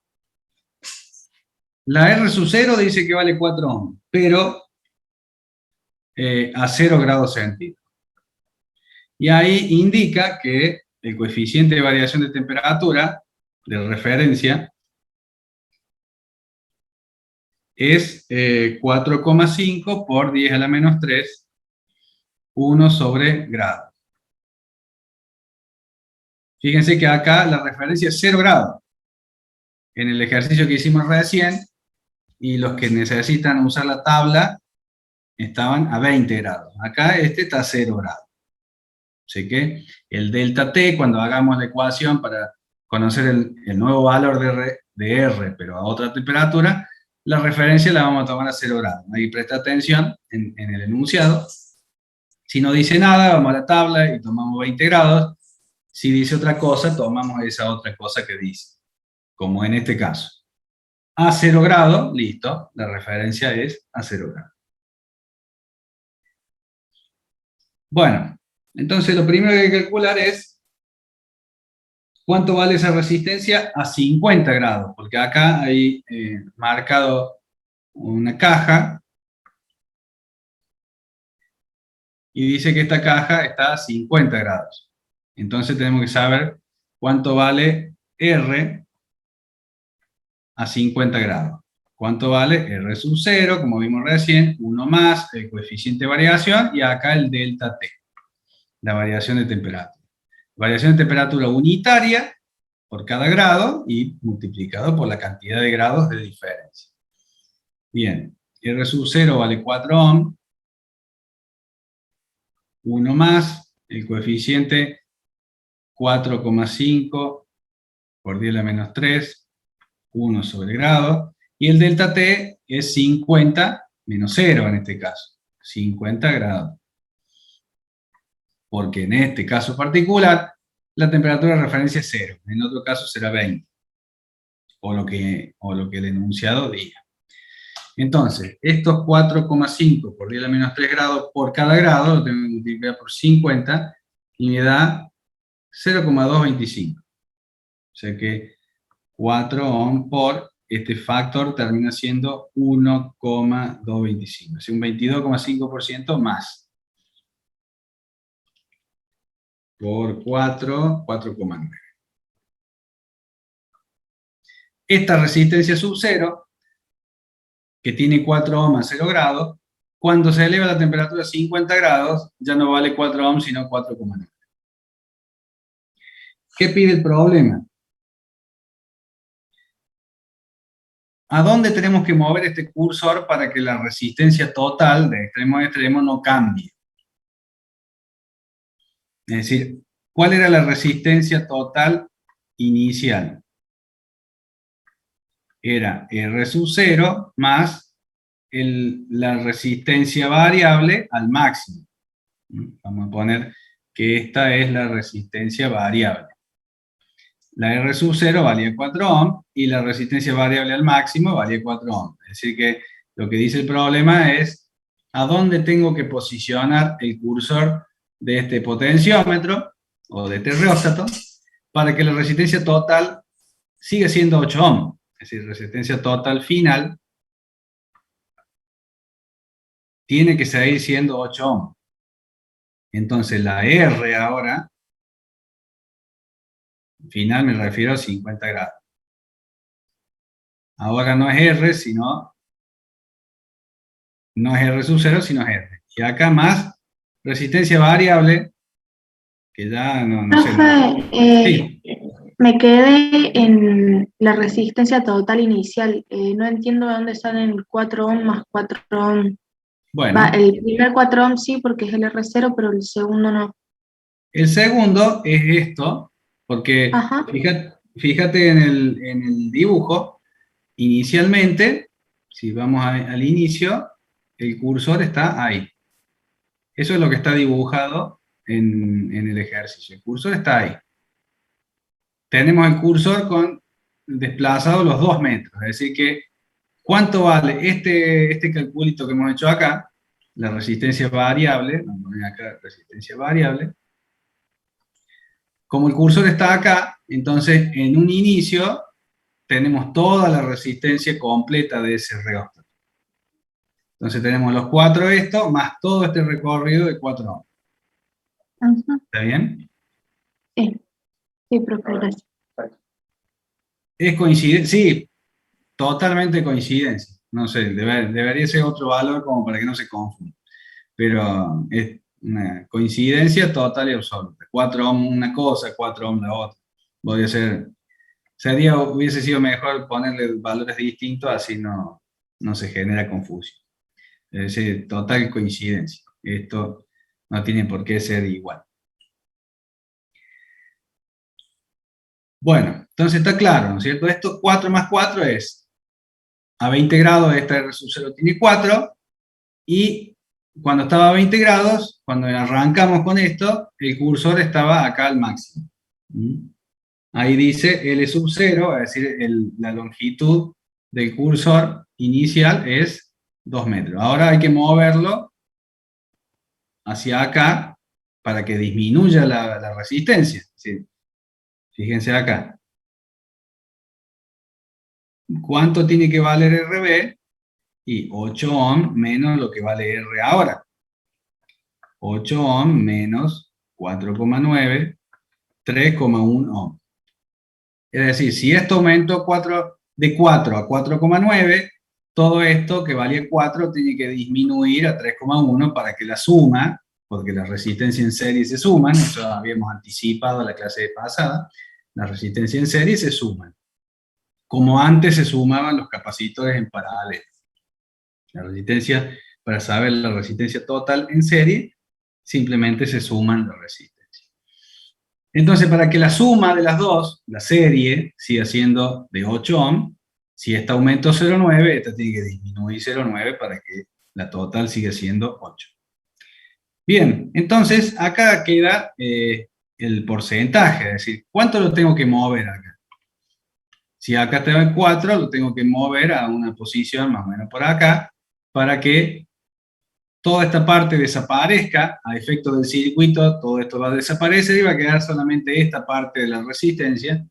La R sub 0 dice que vale 4 ohms, pero a 0 grados centígrados. Y ahí indica que el coeficiente de variación de temperatura de referencia es 4,5 por 10 a la menos 3, 1 sobre grado. Fíjense que acá la referencia es 0 grados. En el ejercicio que hicimos recién, y los que necesitan usar la tabla, estaban a 20 grados. Acá este está a 0 grados. Así que el delta T, cuando hagamos la ecuación para conocer el nuevo valor de R, pero a otra temperatura, la referencia la vamos a tomar a 0 grados. Hay que prestar atención en el enunciado. Si no dice nada, vamos a la tabla y tomamos 20 grados. Si dice otra cosa, tomamos esa otra cosa que dice, como en este caso. A 0 grados, listo, la referencia es a 0 grados. Bueno, entonces lo primero que hay que calcular es cuánto vale esa resistencia a 50 grados, porque acá hay marcado una caja y dice que esta caja está a 50 grados. Entonces tenemos que saber cuánto vale R a 50 grados. ¿Cuánto vale? R sub 0, como vimos recién, 1 más el coeficiente de variación, y acá el delta T, la variación de temperatura. Variación de temperatura unitaria por cada grado y multiplicado por la cantidad de grados de diferencia. Bien, R sub 0 vale 4 ohm, 1 más el coeficiente 4,5 por 10 a la menos 3, 1 sobre grado, y el delta T es 50 menos 0 en este caso, 50 grados. Porque en este caso particular, la temperatura de referencia es 0, en otro caso será 20, o lo que el enunciado diga. Entonces, estos 4,5 por 10 a la menos 3 grados por cada grado, lo tengo que multiplicar por 50, y me da 0,225. O sea que 4 ohm por este factor termina siendo 1,225, es un 22,5% más. Por 4, 4,9. Esta resistencia sub 0, que tiene 4 ohms a 0 grados, cuando se eleva la temperatura a 50 grados, ya no vale 4 ohms, sino 4,9. ¿Qué pide el problema? ¿A dónde tenemos que mover este cursor para que la resistencia total de extremo a extremo no cambie? Es decir, ¿cuál era la resistencia total inicial? Era R sub 0 más la resistencia variable al máximo. Vamos a poner que esta es la resistencia variable. La R sub 0 valía 4 ohms y la resistencia variable al máximo valía 4 ohms. Es decir que lo que dice el problema es a dónde tengo que posicionar el cursor de este potenciómetro o de este reóstato para que la resistencia total siga siendo 8 ohms. Es decir, resistencia total final tiene que seguir siendo 8 ohms. Entonces la R ahora, final me refiero a 50 grados. Ahora no es R, no es R sub 0, sino es R. Y acá más resistencia variable, que ya no sé. Sí. Me quedé en la resistencia total inicial. No entiendo de dónde salen 4 ohms más 4 ohms. Bueno, El primer 4 ohms sí, porque es el R0, pero el segundo no. el segundo es esto, porque Ajá. fíjate en el dibujo, inicialmente, si vamos al inicio, el cursor está ahí. Eso es lo que está dibujado en el ejercicio. El cursor está ahí. Tenemos el cursor desplazado los 2 metros. Es decir que, ¿cuánto vale este calculito que hemos hecho acá? La resistencia variable, vamos a poner acá resistencia variable. Como el cursor está acá, entonces en un inicio tenemos toda la resistencia completa de ese reóstato. Entonces tenemos los 4 esto, más todo este recorrido de 4 ohms. Ajá. ¿Está bien? Sí, profe, gracias. ¿Es coincidencia? Sí, totalmente coincidencia. No sé, debería ser otro valor como para que no se confunda. Pero es una coincidencia total y absoluta. 4 ohms una cosa, 4 ohms la otra. Hubiese sido mejor ponerle valores distintos, así no se genera confusión. Es decir, total coincidencia. Esto no tiene por qué ser igual. Bueno, entonces está claro, ¿no es cierto? Esto 4 más 4 es a 20 grados, esta R sub 0 tiene 4, y cuando estaba a 20 grados, cuando arrancamos con esto, el cursor estaba acá al máximo. Ahí dice L sub 0, es decir, la longitud del cursor inicial es 2 metros. Ahora hay que moverlo hacia acá para que disminuya la resistencia. ¿Sí? Fíjense acá. ¿Cuánto tiene que valer RB? Y 8 ohms menos lo que vale R ahora. 8 ohms menos 4,9, 3,1 ohms. Es decir, si esto aumentó de 4 a 4,9, todo esto que valía 4 tiene que disminuir a 3,1 para que la suma, porque la resistencia en serie se suman, eso habíamos anticipado en la clase pasada, la resistencia en serie se suman, como antes se sumaban los capacitores en paralelo. La resistencia, para saber la resistencia total en serie, simplemente se suman las resistencias. Entonces, para que la suma de las dos, la serie, siga siendo de 8 ohms, si esta aumentó 0,9, esta tiene que disminuir 0,9 para que la total siga siendo 8. Bien, entonces acá queda el porcentaje, es decir, ¿cuánto lo tengo que mover acá? Si acá tengo el 4, lo tengo que mover a una posición más o menos por acá, para que toda esta parte desaparezca, a efecto del circuito, todo esto va a desaparecer y va a quedar solamente esta parte de la resistencia,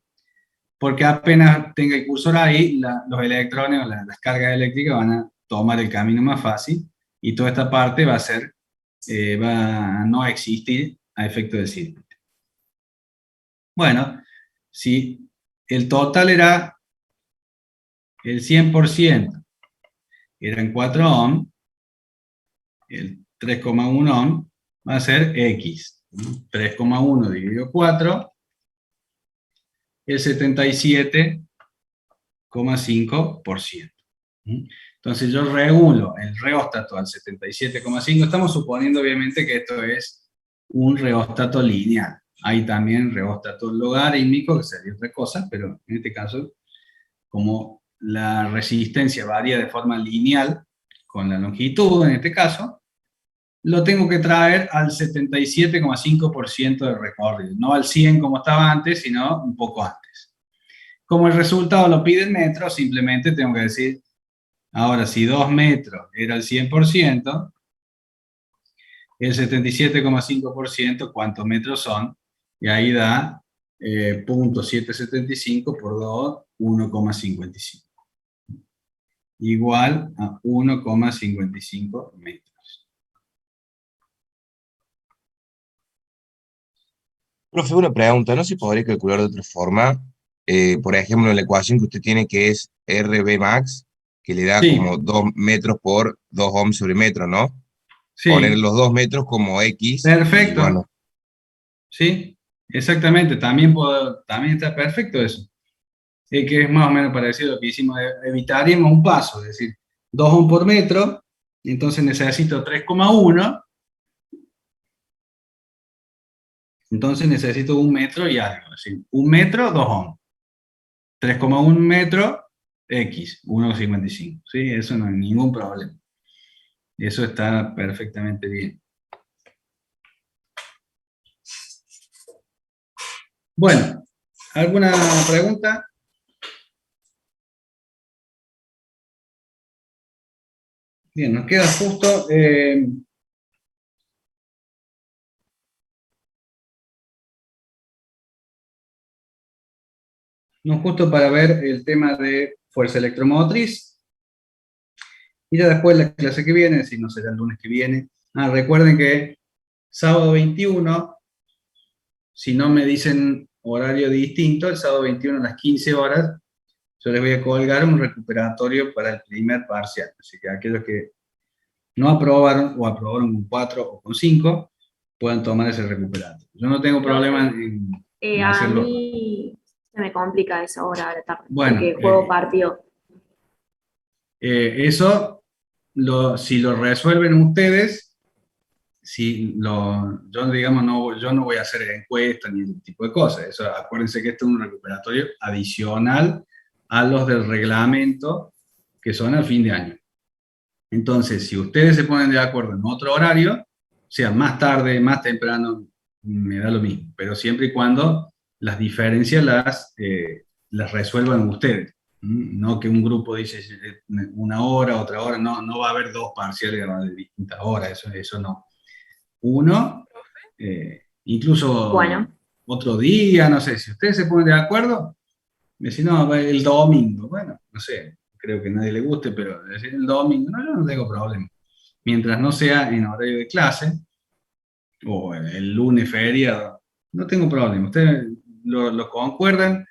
porque apenas tenga el cursor ahí, los electrones o las cargas eléctricas van a tomar el camino más fácil, y toda esta parte va a ser, va a no existir a efecto del circuito. Bueno, si el total era el 100%, eran 4 ohm, el 3,1 ohm va a ser X. 3,1 dividido 4, el 77,5%. Entonces yo regulo el reóstato al 77,5. Estamos suponiendo obviamente que esto es un reóstato lineal. Hay también reóstatos logarítmicos, que sería otra cosa, pero en este caso, como la resistencia varía de forma lineal con la longitud, en este caso, lo tengo que traer al 77,5% de recorrido, no al 100 como estaba antes, sino un poco antes. Como el resultado lo pide en metros, simplemente tengo que decir, ahora si 2 metros era el 100%, el 77,5%, ¿cuántos metros son? Y ahí da 0.775 por 2, 1,55. Igual a 1,55 metros. Profe, una pregunta, ¿no se podría calcular de otra forma? Por ejemplo, la ecuación que usted tiene que es RB max, que le da Sí, como 2 metros por 2 ohms sobre metro, ¿no? Poner sí, los 2 metros como X y perfecto. bueno, Sí, exactamente, también está perfecto eso. Que es más o menos parecido a lo que hicimos, evitaríamos un paso, es decir, 2 ohm por metro, entonces necesito 3,1, entonces necesito 1 metro y algo, es decir, 1 metro, 2 ohm, 3,1 metro, X, 1,55, ¿sí? Eso no hay ningún problema, eso está perfectamente bien. Bueno, ¿alguna pregunta? Bien, nos queda justo... no justo para ver el tema de fuerza electromotriz. Y ya después la clase que viene, si no será el lunes que viene. Recuerden que sábado 21, si no me dicen horario distinto, el sábado 21 a las 15 horas, yo les voy a colgar un recuperatorio para el primer parcial. Así que aquellos que no aprobaron o aprobaron con 4 o con 5, puedan tomar ese recuperatorio. Yo no tengo problema en A hacerlo. mí se me complica esa hora de la tarde, Bueno, porque juego partido. eso, si lo resuelven ustedes, yo digamos, yo no voy a hacer encuestas ni ese tipo de cosas. Eso, acuérdense que esto es un recuperatorio adicional a los del reglamento que son al fin de año. Entonces, si ustedes se ponen de acuerdo en otro horario, sea más tarde, más temprano, me da lo mismo, pero siempre y cuando las diferencias las resuelvan ustedes. No que un grupo dice una hora, otra hora, no va a haber dos parciales de distintas horas, eso no. Uno, incluso Bueno, otro día, no sé, si ustedes se ponen de acuerdo, me dicen, no, el domingo, bueno, no sé, creo que a nadie le guste, pero decir el domingo, no, yo no tengo problema. Mientras no sea en horario de clase, o el lunes feriado, no tengo problema. Ustedes lo concuerdan,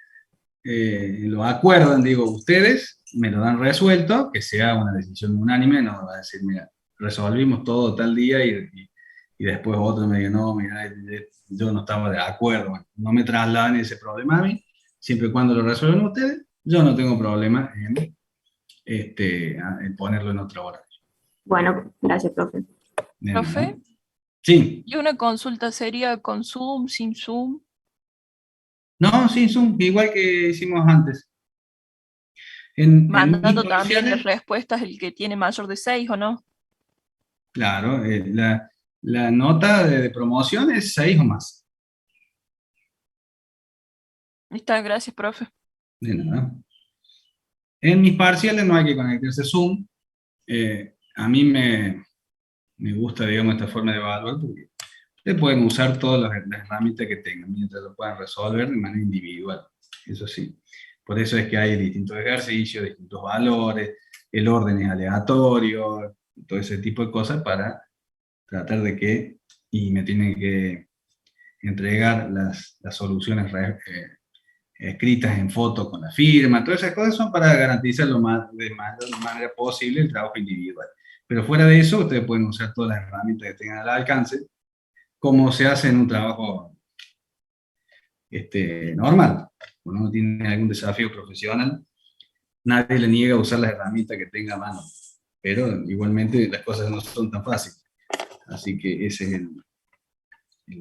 lo acuerdan, digo, ustedes me lo dan resuelto, que sea una decisión unánime, no va a decir, mira, resolvimos todo tal día y después otro me diga, no, mira, yo no estaba de acuerdo. Bueno, no me trasladen ese problema a mí, siempre y cuando lo resuelvan ustedes, yo no tengo problema en ponerlo en otra hora. bueno, gracias, profe. ¿Profe? Sí. ¿Y una consulta sería con Zoom, sin Zoom? No, sí, Zoom, igual que hicimos antes. En mis Mandando también las parciales, respuestas el que tiene mayor de 6 o no. claro, la nota de promoción es 6 o más. Está, gracias, profe. De nada. En mis parciales no hay que conectarse a Zoom. A mí me gusta, digamos, esta forma de evaluar porque ustedes pueden usar todas las herramientas que tengan mientras lo puedan resolver de manera individual. eso sí. Por eso es que hay distintos ejercicios, distintos valores, el orden es aleatorio, todo ese tipo de cosas para tratar de que, y me tienen que entregar las soluciones escritas en foto con la firma, todas esas cosas son para garantizar de la manera posible el trabajo individual. Pero fuera de eso, ustedes pueden usar todas las herramientas que tengan al alcance, como se hace en un trabajo normal. Cuando uno tiene algún desafío profesional, nadie le niega a usar las herramientas que tenga a mano, pero igualmente las cosas no son tan fáciles. Así que ese es el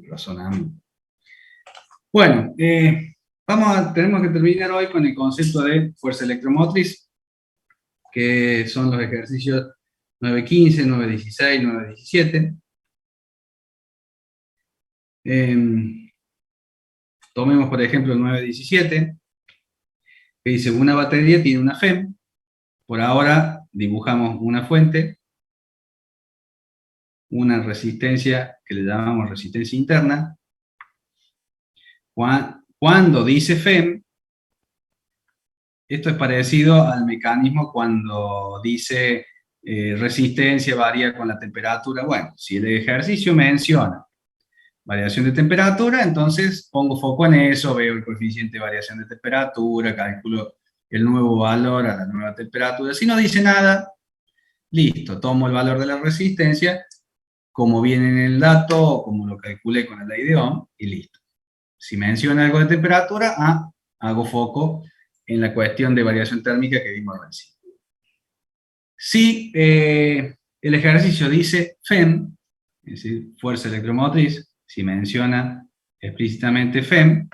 razonamiento. Bueno, tenemos que terminar hoy con el concepto de fuerza electromotriz, que son los ejercicios 9.15, 9.16, 9.17. Tomemos por ejemplo el 9.17, que dice una batería tiene una FEM. Por ahora dibujamos una fuente, una resistencia que le llamamos resistencia interna. Cuando dice FEM, esto es parecido al mecanismo cuando dice resistencia varía con la temperatura. Bueno, si el ejercicio menciona variación de temperatura, entonces pongo foco en eso, veo el coeficiente de variación de temperatura, calculo el nuevo valor a la nueva temperatura. Si no dice nada, listo, tomo el valor de la resistencia, como viene en el dato, o como lo calculé con el ley de Ohm, y listo. Si menciona algo de temperatura, hago foco en la cuestión de variación térmica que vimos recién. Si el ejercicio dice FEM, es decir, fuerza electromotriz, si menciona explícitamente FEM,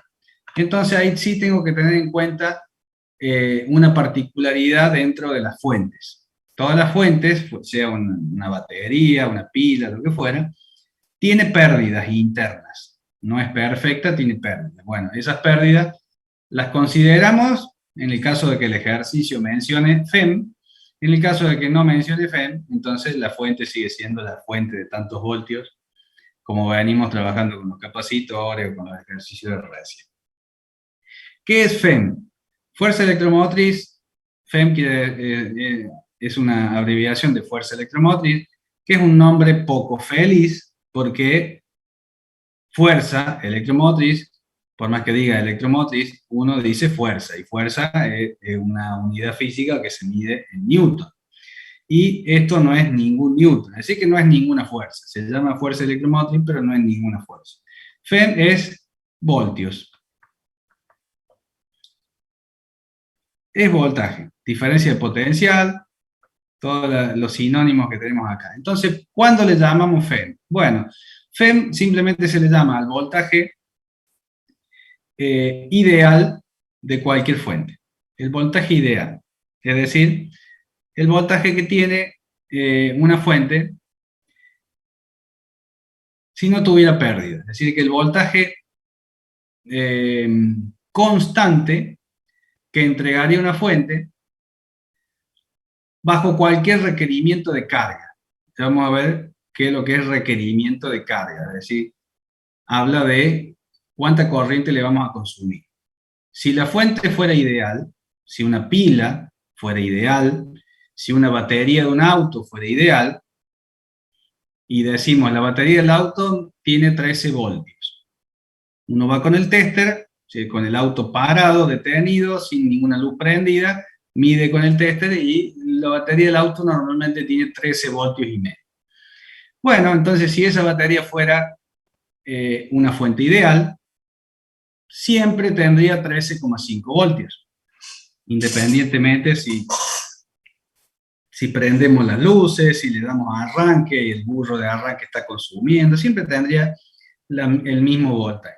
entonces ahí sí tengo que tener en cuenta una particularidad dentro de las fuentes. Todas las fuentes, sea una batería, una pila, lo que fuera, tiene pérdidas internas. No es perfecta, tiene pérdidas. Bueno, esas pérdidas las consideramos en el caso de que el ejercicio mencione FEM. En el caso de que no mencione FEM, entonces la fuente sigue siendo la fuente de tantos voltios, como venimos trabajando con los capacitores o con los ejercicios de recién. ¿Qué es FEM? Fuerza electromotriz. FEM es una abreviación de fuerza electromotriz, que es un nombre poco feliz, porque fuerza electromotriz, por más que diga electromotriz, uno dice fuerza, y fuerza es una unidad física que se mide en newton. Y esto no es ningún newton, es decir que no es ninguna fuerza. Se llama fuerza electromotriz, pero no es ninguna fuerza. FEM es voltios. Es voltaje, diferencia de potencial, todos los sinónimos que tenemos acá. Entonces, ¿cuándo le llamamos FEM? Bueno, FEM simplemente se le llama al voltaje ideal de cualquier fuente. El voltaje ideal. Es decir, el voltaje que tiene una fuente si no tuviera pérdida. Es decir, que el voltaje constante que entregaría una fuente bajo cualquier requerimiento de carga. Vamos a ver qué es lo que es requerimiento de carga. Es decir, habla de cuánta corriente le vamos a consumir. Si la fuente fuera ideal, si una pila fuera ideal, si una batería de un auto fuera ideal, y decimos la batería del auto tiene 13 voltios. Uno va con el tester, con el auto parado, detenido, sin ninguna luz prendida, mide con el tester y la batería del auto normalmente tiene 13 voltios y medio. Bueno, entonces si esa batería fuera una fuente ideal, siempre tendría 13,5 voltios. Independientemente si prendemos las luces, si le damos arranque y el burro de arranque está consumiendo, siempre tendría el mismo voltaje.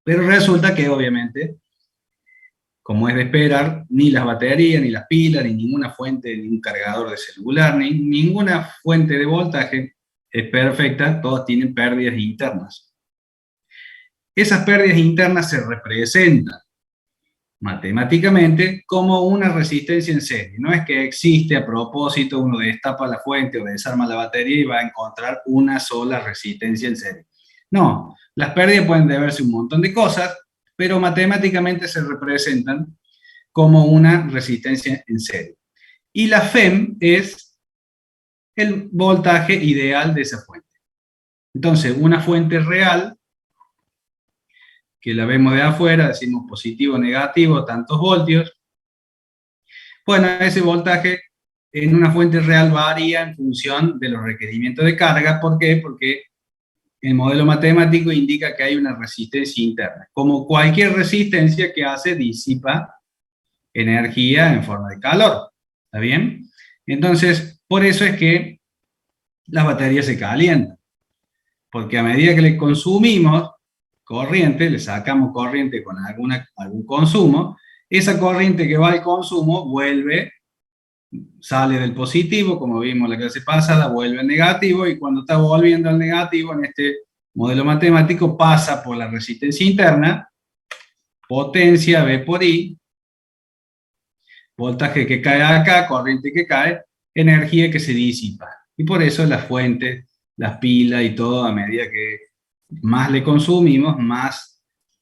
Pero resulta que obviamente, como es de esperar, ni las baterías, ni las pilas, ni ninguna fuente, ni un cargador de celular, ni ninguna fuente de voltaje es perfecta, todas tienen pérdidas internas. Esas pérdidas internas se representan matemáticamente como una resistencia en serie. No es que existe a propósito, uno destapa la fuente o desarma la batería y va a encontrar una sola resistencia en serie. No, las pérdidas pueden deberse a un montón de cosas, pero matemáticamente se representan como una resistencia en serie. Y la FEM es el voltaje ideal de esa fuente. Entonces, una fuente real, que la vemos de afuera, decimos positivo, negativo, tantos voltios. Bueno, ese voltaje en una fuente real varía en función de los requerimientos de carga. ¿Por qué? Porque el modelo matemático indica que hay una resistencia interna. Como cualquier resistencia que hace, disipa energía en forma de calor. ¿Está bien? Entonces, por eso es que las baterías se calientan. Porque a medida que le consumimos corriente, le sacamos corriente con algún consumo, esa corriente que va al consumo vuelve, sale del positivo, como vimos en la clase pasada, vuelve al negativo, y cuando está volviendo al negativo, en este modelo matemático, pasa por la resistencia interna, potencia V por I, voltaje que cae acá, corriente que cae, energía que se disipa. Y por eso las fuentes, las pilas y todo, a medida que más le consumimos, más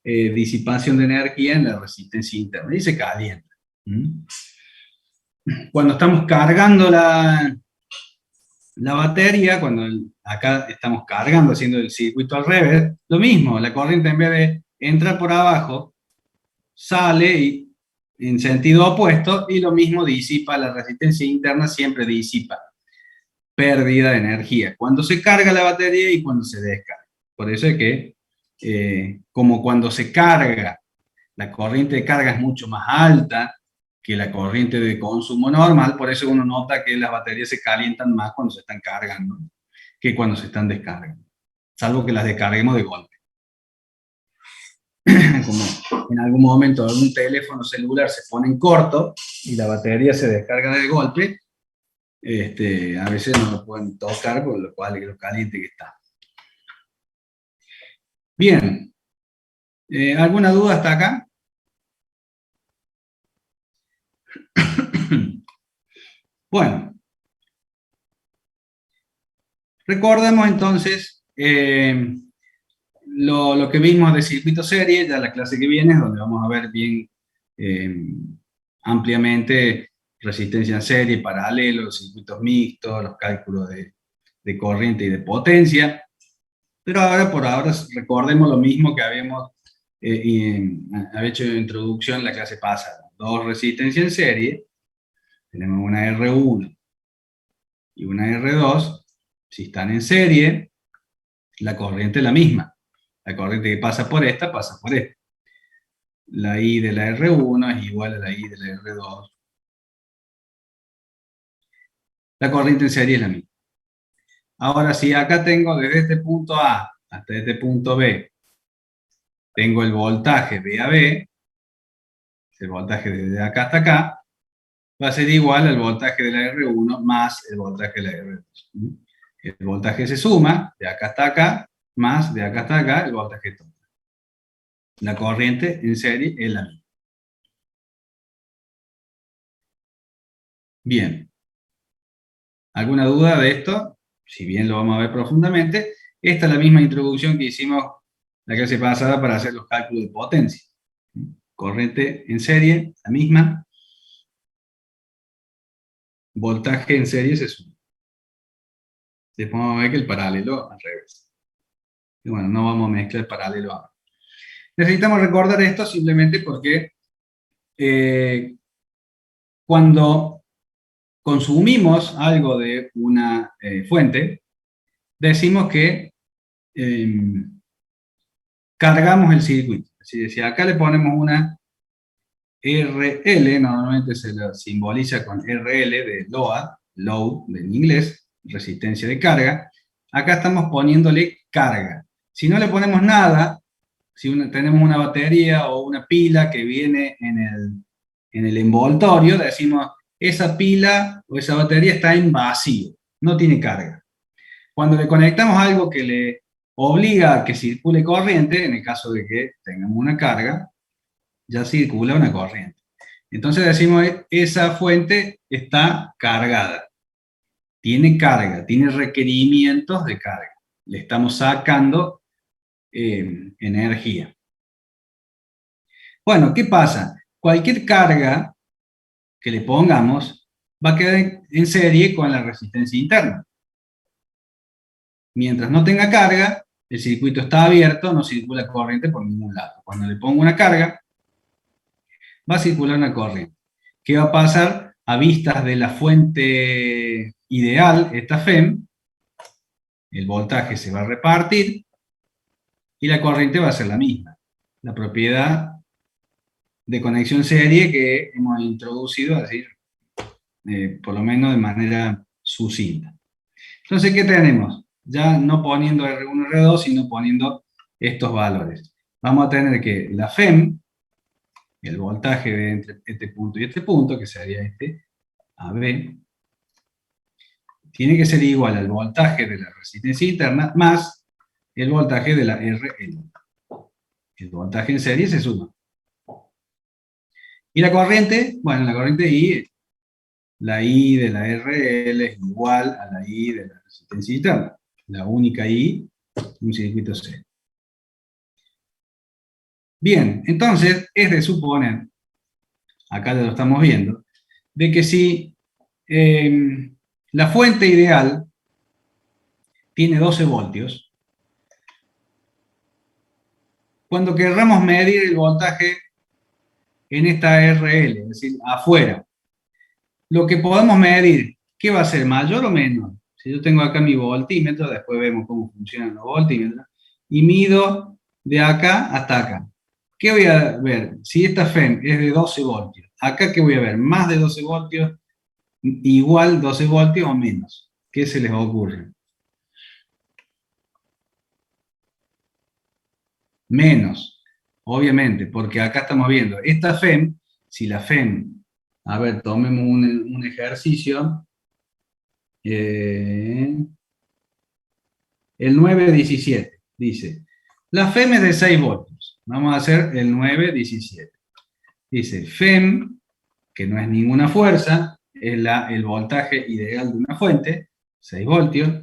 disipación de energía en la resistencia interna, y se calienta. Cuando estamos cargando la batería, cuando acá estamos cargando, haciendo el circuito al revés, lo mismo, la corriente en vez de entrar por abajo, sale en sentido opuesto, y lo mismo disipa, la resistencia interna siempre disipa pérdida de energía, cuando se carga la batería y cuando se descarga. Por eso es que, como cuando se carga, la corriente de carga es mucho más alta que la corriente de consumo normal, por eso uno nota que las baterías se calientan más cuando se están cargando que cuando se están descargando, salvo que las descarguemos de golpe. Como en algún momento algún teléfono celular se pone en corto y la batería se descarga de golpe, a veces no lo pueden tocar por lo cual lo caliente que está. Bien, ¿alguna duda hasta acá? Bueno, recordemos entonces lo que vimos de circuito serie, ya la clase que viene, donde vamos a ver bien ampliamente resistencia en serie, paralelo, circuitos mixtos, los cálculos de corriente y de potencia. Pero ahora, por ahora, recordemos lo mismo que habíamos hecho de introducción en la clase pasada. Dos resistencias en serie, tenemos una R1 y una R2. Si están en serie, la corriente es la misma. La corriente que pasa por esta, pasa por esta. La I de la R1 es igual a la I de la R2. La corriente en serie es la misma. Ahora, si acá tengo desde este punto A hasta este punto B, tengo el voltaje V a B, el voltaje desde acá hasta acá, va a ser igual al voltaje de la R1 más el voltaje de la R2. El voltaje se suma de acá hasta acá, más de acá hasta acá el voltaje total. La corriente en serie es la misma. Bien. ¿Alguna duda de esto? Si bien lo vamos a ver profundamente, esta es la misma introducción que hicimos la clase pasada para hacer los cálculos de potencia. Corriente en serie, la misma. Voltaje en serie se suma. Después vamos a ver que el paralelo al revés. Y bueno, no vamos a mezclar el paralelo ahora. Necesitamos recordar esto simplemente porque cuando consumimos algo de una fuente, decimos que cargamos el circuito. Así decía, acá le ponemos una RL, normalmente se la simboliza con RL de load en inglés, resistencia de carga. Acá estamos poniéndole carga. Si no le ponemos nada, si tenemos una batería o una pila que viene en el envoltorio, decimos, esa pila o esa batería está en vacío, no tiene carga. Cuando le conectamos algo que le obliga a que circule corriente, en el caso de que tengamos una carga, ya circula una corriente. Entonces decimos, esa fuente está cargada, tiene carga, tiene requerimientos de carga, le estamos sacando energía. Bueno, ¿qué pasa? Cualquier carga que le pongamos va a quedar en serie con la resistencia interna. Mientras no tenga carga, el circuito está abierto, no circula corriente por ningún lado. Cuando le pongo una carga, va a circular una corriente. ¿Qué va a pasar? A vistas de la fuente ideal, esta FEM, el voltaje se va a repartir y la corriente va a ser la misma. La propiedad de conexión serie que hemos introducido, es decir, por lo menos de manera sucinta. Entonces, ¿qué tenemos? Ya no poniendo R1, R2, sino poniendo estos valores. Vamos a tener que la FEM, el voltaje de entre este punto y este punto, que sería este AB, tiene que ser igual al voltaje de la resistencia interna más el voltaje de la RL. El voltaje en serie se suma. Y la corriente, bueno, la corriente I, la I de la RL es igual a la I de la resistencia interna. La única I, un circuito C. Bien, entonces es de suponer, acá ya lo estamos viendo, de que si la fuente ideal tiene 12 voltios, cuando querramos medir el voltaje en esta RL, es decir, afuera, lo que podemos medir, ¿qué va a ser? ¿Mayor o menor? Si yo tengo acá mi voltímetro, después vemos cómo funcionan los voltímetros, y mido de acá hasta acá. ¿Qué voy a ver? Si esta FEM es de 12 voltios, ¿acá qué voy a ver? ¿Más de 12 voltios? ¿Igual 12 voltios o menos? ¿Qué se les ocurre? Menos, obviamente, porque acá estamos viendo, esta FEM, si la FEM, a ver, tomemos un ejercicio, el 917, dice, la FEM es de 6 voltios, vamos a hacer el 917. Dice, FEM, que no es ninguna fuerza, es el voltaje ideal de una fuente, 6 voltios,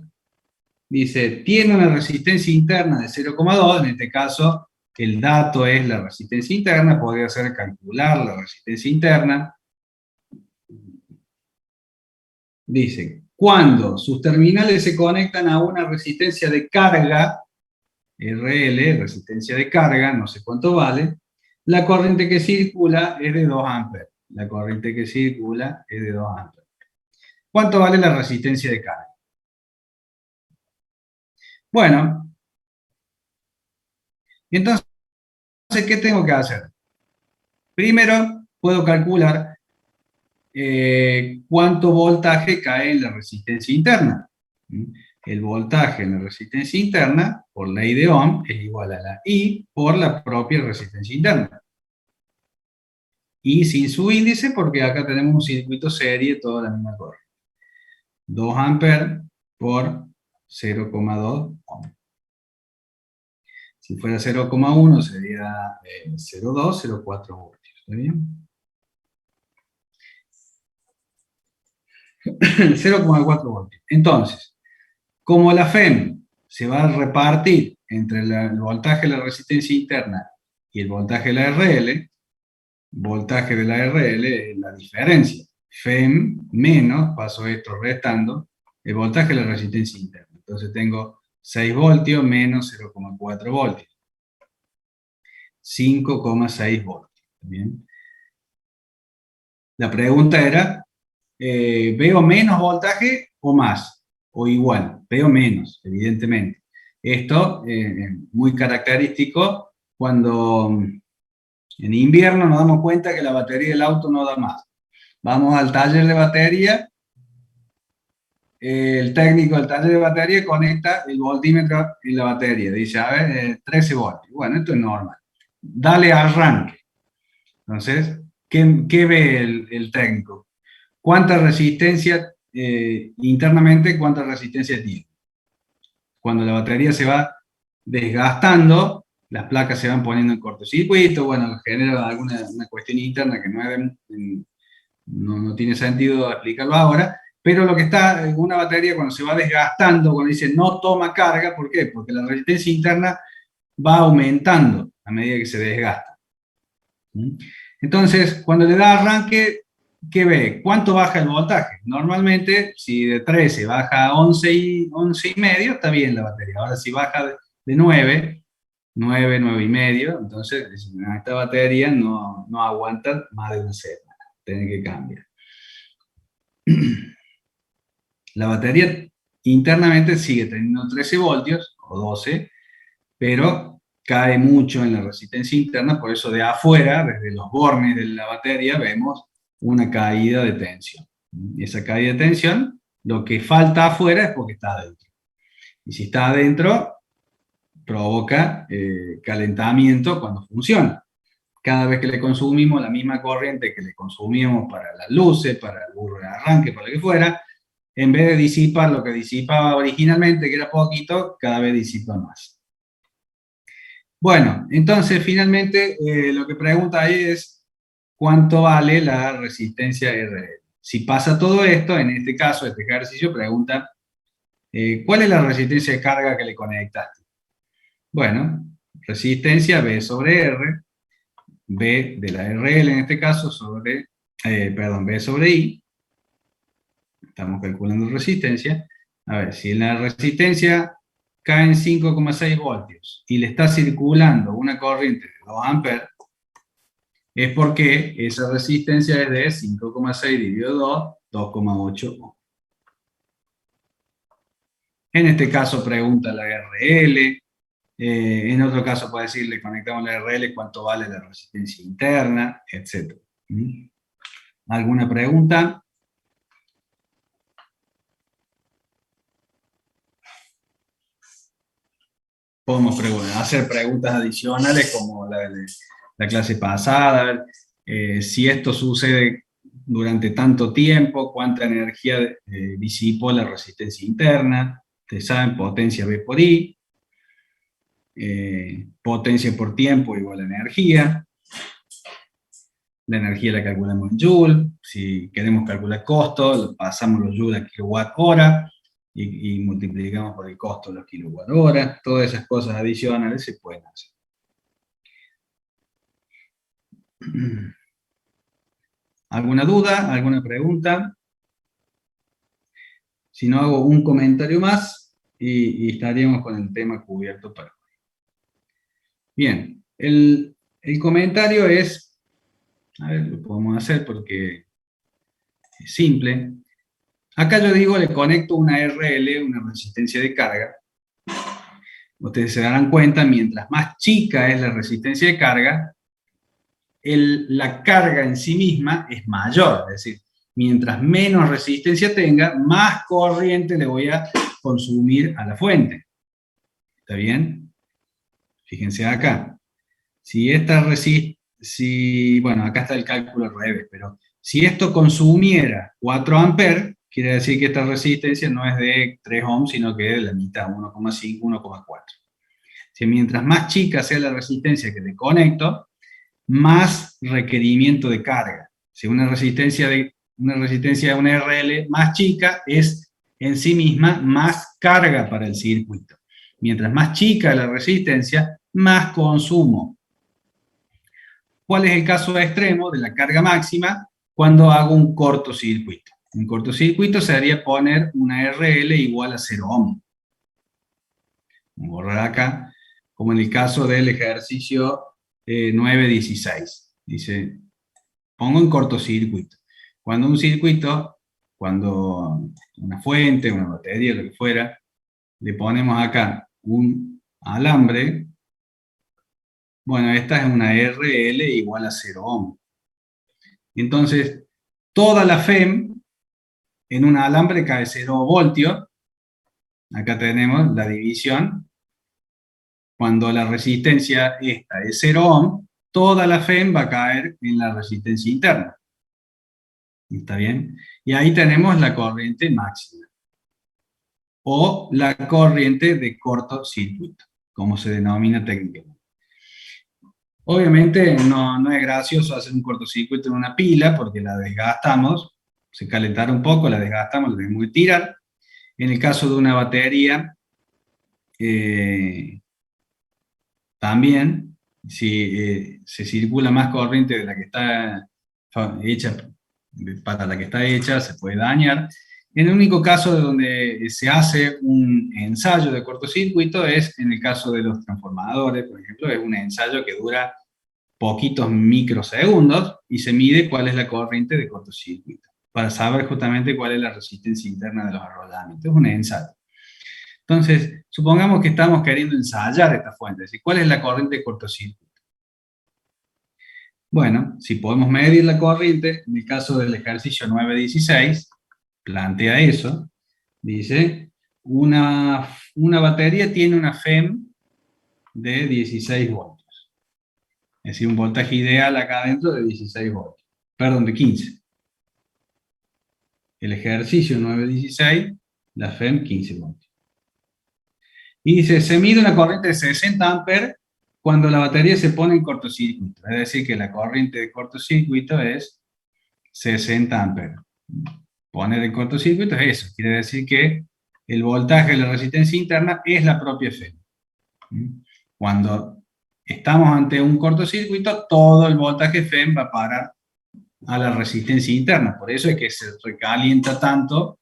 dice, tiene una resistencia interna de 0,2, en este caso el dato es la resistencia interna, podría ser calcular la resistencia interna. Dice, cuando sus terminales se conectan a una resistencia de carga, RL, resistencia de carga, no sé cuánto vale, la corriente que circula es de 2 amperes. La corriente que circula es de 2 amperes. ¿Cuánto vale la resistencia de carga? Bueno, entonces, ¿qué tengo que hacer? Primero, puedo calcular cuánto voltaje cae en la resistencia interna. El voltaje en la resistencia interna, por ley de Ohm, es igual a la I por la propia resistencia interna. Y sin su índice, porque acá tenemos un circuito serie, toda la misma corriente. 2 amperes por 0,2 ohm. Si fuera 0,1 sería 0,2, 0,4 voltios. ¿Está bien? 0,4 voltios. Entonces, como la FEM se va a repartir entre el voltaje de la resistencia interna y el voltaje de la RL, voltaje de la RL es la diferencia. FEM menos, paso esto restando, el voltaje de la resistencia interna. Entonces tengo 6 voltios menos 0,4 voltios. 5,6 voltios. ¿Bien? La pregunta era, ¿veo menos voltaje o más? O igual, veo menos, evidentemente. Esto es muy característico cuando en invierno nos damos cuenta que la batería del auto no da más. Vamos al taller de batería, el técnico del taller de batería conecta el voltímetro en la batería, dice, a ver, 13 voltios. Bueno, esto es normal. Dale arranque. Entonces, ¿qué ve el técnico? ¿Cuánta resistencia internamente, cuánta resistencia tiene? Cuando la batería se va desgastando, las placas se van poniendo en cortocircuito, bueno, genera alguna una cuestión interna que no tiene sentido explicarlo ahora, pero lo que está en una batería cuando se va desgastando, cuando dice no toma carga, ¿por qué? Porque la resistencia interna va aumentando a medida que se desgasta. ¿Mm? Entonces, cuando le da arranque, ¿qué ve? ¿Cuánto baja el voltaje? Normalmente, si de 13 baja a 11 y medio, está bien la batería. Ahora, si baja de 9 y medio, entonces esta batería no aguanta más de una semana, tiene que cambiar. La batería internamente sigue teniendo 13 voltios o 12, pero cae mucho en la resistencia interna, por eso de afuera, desde los bornes de la batería, vemos una caída de tensión. Y esa caída de tensión, lo que falta afuera es porque está adentro. Y si está adentro, provoca calentamiento cuando funciona. Cada vez que le consumimos la misma corriente que le consumimos para las luces, para el burro de arranque, para lo que fuera, en vez de disipar lo que disipaba originalmente, que era poquito, cada vez disipa más. Bueno, entonces finalmente lo que pregunta ahí es ¿cuánto vale la resistencia RL? Si pasa todo esto, en este caso, este ejercicio pregunta ¿cuál es la resistencia de carga que le conectaste? Bueno, resistencia B sobre R, B de la RL en este caso, sobre, B sobre I. Estamos calculando resistencia. A ver, si la resistencia cae en 5,6 voltios y le está circulando una corriente de 2 amperes, es porque esa resistencia es de 5,6 dividido 2, 2,8 ohms. En este caso pregunta la RL, en otro caso puede decir, le conectamos la RL, cuánto vale la resistencia interna, etc. ¿Alguna pregunta? Podemos hacer preguntas adicionales como la de la clase pasada, si esto sucede durante tanto tiempo, cuánta energía disipó la resistencia interna. Ustedes saben, potencia V por I, potencia por tiempo igual a energía. La energía la calculamos en Joule. Si queremos calcular costo, pasamos los Joule a kilowatt hora y multiplicamos por el costo de los kilowatt hora. Todas esas cosas adicionales se pueden hacer. ¿Alguna duda? ¿Alguna pregunta? Si no, hago un comentario más y estaríamos con el tema cubierto para hoy. Bien, el comentario es, a ver, lo podemos hacer porque es simple. Acá yo digo, le conecto una RL, una resistencia de carga. Ustedes se darán cuenta, mientras más chica es la resistencia de carga, la carga en sí misma es mayor. Es decir, mientras menos resistencia tenga, más corriente le voy a consumir a la fuente. ¿Está bien? Fíjense acá. Bueno, acá está el cálculo al revés, pero si esto consumiera 4 amperes, quiere decir que esta resistencia no es de 3 ohms, sino que es de la mitad, 1,5, 1,4. Si mientras más chica sea la resistencia que le conecto, más requerimiento de carga. Si una resistencia de una RL más chica es en sí misma más carga para el circuito. Mientras más chica la resistencia, más consumo. ¿Cuál es el caso extremo de la carga máxima? Cuando hago un cortocircuito. Un cortocircuito sería poner una RL igual a 0 ohm. Voy a borrar acá, como en el caso del ejercicio 9.16. Dice, pongo en cortocircuito. Cuando una fuente, una batería, lo que fuera, le ponemos acá un alambre. Bueno, esta es una RL igual a 0 ohm. Entonces, toda la FEM en un alambre cae 0 voltios. Acá tenemos la división. Cuando la resistencia esta es 0 ohm, toda la FEM va a caer en la resistencia interna. ¿Está bien? Y ahí tenemos la corriente máxima. O la corriente de cortocircuito, como se denomina técnicamente. Obviamente no es gracioso hacer un cortocircuito en una pila porque la desgastamos, se calentará un poco, la desgastamos, la tenemos que tirar. En el caso de una batería, también, si se circula más corriente de la que está hecha, para la que está hecha, se puede dañar. En el único caso de donde se hace un ensayo de cortocircuito es en el caso de los transformadores, por ejemplo, es un ensayo que dura poquitos microsegundos y se mide cuál es la corriente de cortocircuito, para saber justamente cuál es la resistencia interna de los arrollamientos. Es un ensayo. Entonces, supongamos que estamos queriendo ensayar esta fuente, es decir, ¿cuál es la corriente de cortocircuito? Bueno, si podemos medir la corriente, en el caso del ejercicio 9.16, plantea eso, dice, una batería tiene una FEM de 16 voltios. Es decir, un voltaje ideal acá adentro de 16 voltios. Perdón, de 15. El ejercicio 9.16, la FEM 15 voltios. Y dice, se mide una corriente de 60 amperes cuando la batería se pone en cortocircuito. Es decir, que la corriente de cortocircuito es 60 amperes. Poner en cortocircuito es eso. Quiere decir que el voltaje de la resistencia interna es la propia FEM. Cuando estamos ante un cortocircuito, todo el voltaje FEM va a parar a la resistencia interna. Por eso es que se recalienta tanto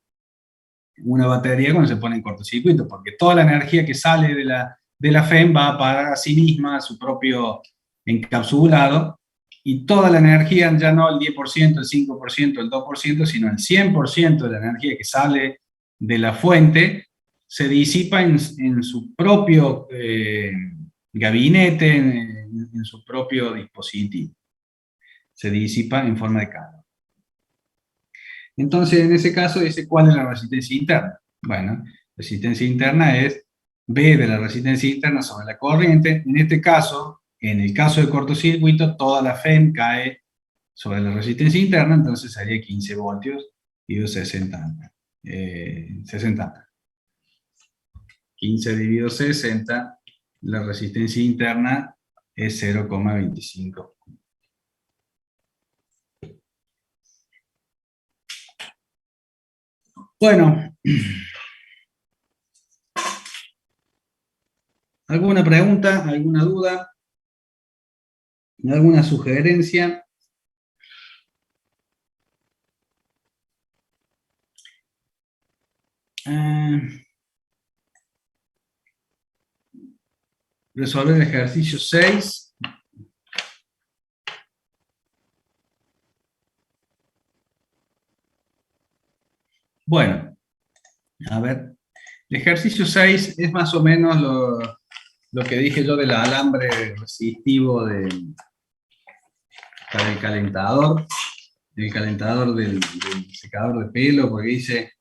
una batería cuando se pone en cortocircuito, porque toda la energía que sale de la FEM va a parar a sí misma, a su propio encapsulado, y toda la energía, ya no el 10%, el 5%, el 2%, sino el 100% de la energía que sale de la fuente, se disipa en su propio gabinete, en su propio dispositivo. Se disipa en forma de calor. Entonces, en ese caso, dice, ¿cuál es la resistencia interna? Bueno, resistencia interna es B de la resistencia interna sobre la corriente. En este caso, en el caso de cortocircuito, toda la FEM cae sobre la resistencia interna, entonces sería 15 voltios dividido 60 amperes. 60 amperes. 15 dividido 60, la resistencia interna es 0,25. Bueno, ¿alguna pregunta? ¿Alguna duda? ¿Alguna sugerencia? Resolver el ejercicio 6. Bueno, a ver, el ejercicio 6 es más o menos lo que dije yo del alambre resistivo para el calentador del secador de pelo, porque dice,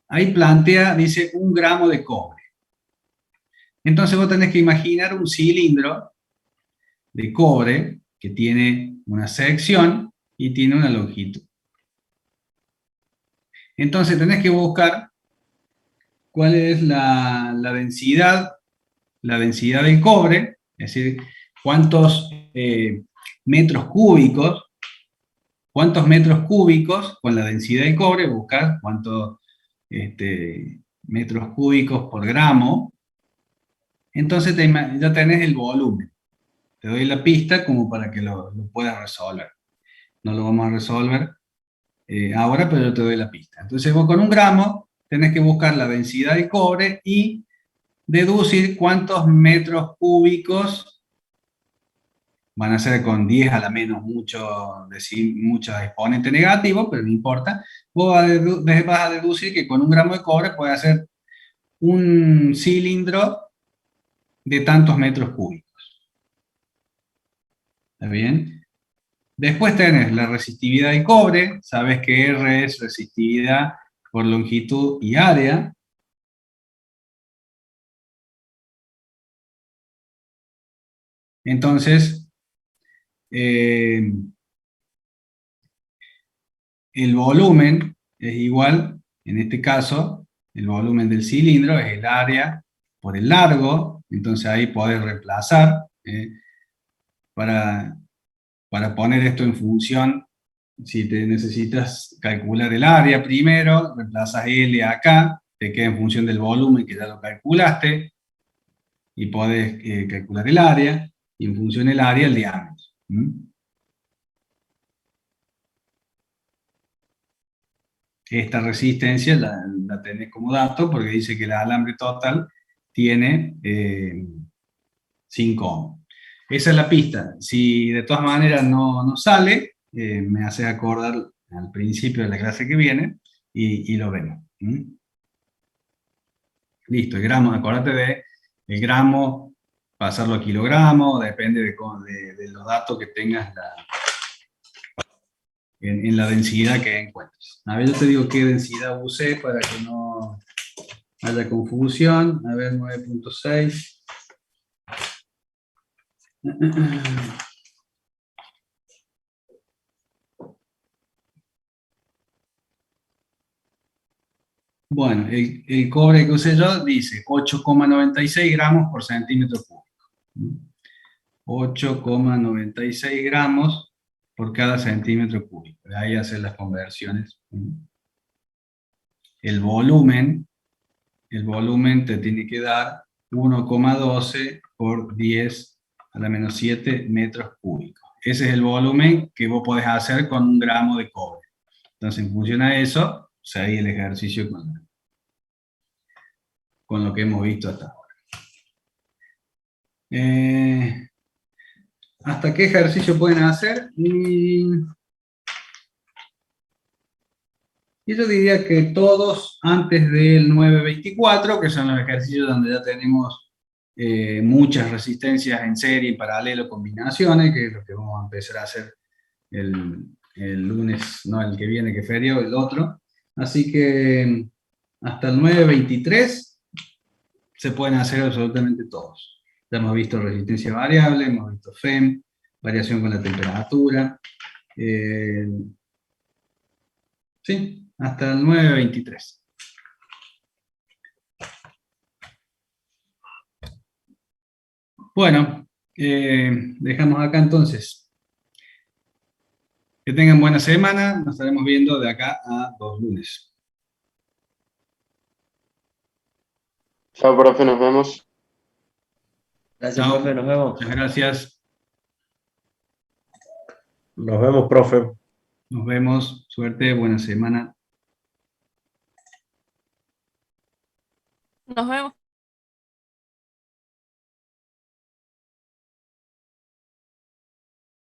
ahí plantea, dice 1 gramo de cobre. Entonces vos tenés que imaginar un cilindro de cobre que tiene una sección y tiene una longitud. Entonces tenés que buscar cuál es la densidad del cobre, es decir, cuántos metros cúbicos con la densidad del cobre, buscar cuántos metros cúbicos por gramo. Entonces ya tenés el volumen. Te doy la pista como para que lo puedas resolver. No lo vamos a resolver ahora, pero yo te doy la pista. Entonces vos con 1 gramo tenés que buscar la densidad del cobre y deducir cuántos metros cúbicos, van a ser con 10 a la menos mucho exponente negativo, pero no importa. Vos vas a deducir que con 1 gramo de cobre puede hacer un cilindro de tantos metros cúbicos. ¿Está bien? Después tenés la resistividad del cobre, sabes que R es resistividad por longitud y área. Entonces, el volumen es igual, en este caso, el volumen del cilindro es el área por el largo, entonces ahí podés reemplazar, para poner esto en función, si te necesitas calcular el área primero, reemplazas L acá, te queda en función del volumen que ya lo calculaste, y podés calcular el área, y en función del área el diámetro. Esta resistencia la tenés como dato porque dice que el alambre total tiene 5 ohms. Esa es la pista. Si de todas maneras no sale, me haces acordar al principio de la clase que viene y lo vemos. Listo, el gramo, acordate de el gramo, pasarlo a kilogramos, depende de los datos que tengas en la densidad que encuentres. A ver, yo te digo qué densidad usé para que no haya confusión. A ver, 9.6. Bueno, el cobre que usé yo dice 8,96 gramos por centímetro cúbico. 8,96 gramos por cada centímetro cúbico. De ahí hacer las conversiones. El volumen te tiene que dar 1,12 por 10 a la menos 7 metros cúbicos. Ese es el volumen que vos podés hacer con 1 gramo de cobre. Entonces, en función a eso, seguí el ejercicio con lo que hemos visto hasta ahora. ¿Hasta qué ejercicio pueden hacer? Y yo diría que todos antes del 924, que son los ejercicios donde ya tenemos muchas resistencias en serie, en paralelo, combinaciones, que es lo que vamos a empezar a hacer el lunes, no el que viene, que es feriado, el otro. Así que hasta el 923 se pueden hacer absolutamente todos. Ya hemos visto resistencia variable, hemos visto FEM, variación con la temperatura. Sí, hasta el 923. Bueno, dejamos acá entonces. Que tengan buena semana, nos estaremos viendo de acá a 2 lunes. Chao, profe, nos vemos. Gracias, Chao. profe, nos vemos. Muchas gracias. Nos vemos, profe. Nos vemos. Suerte, buena semana. Nos vemos.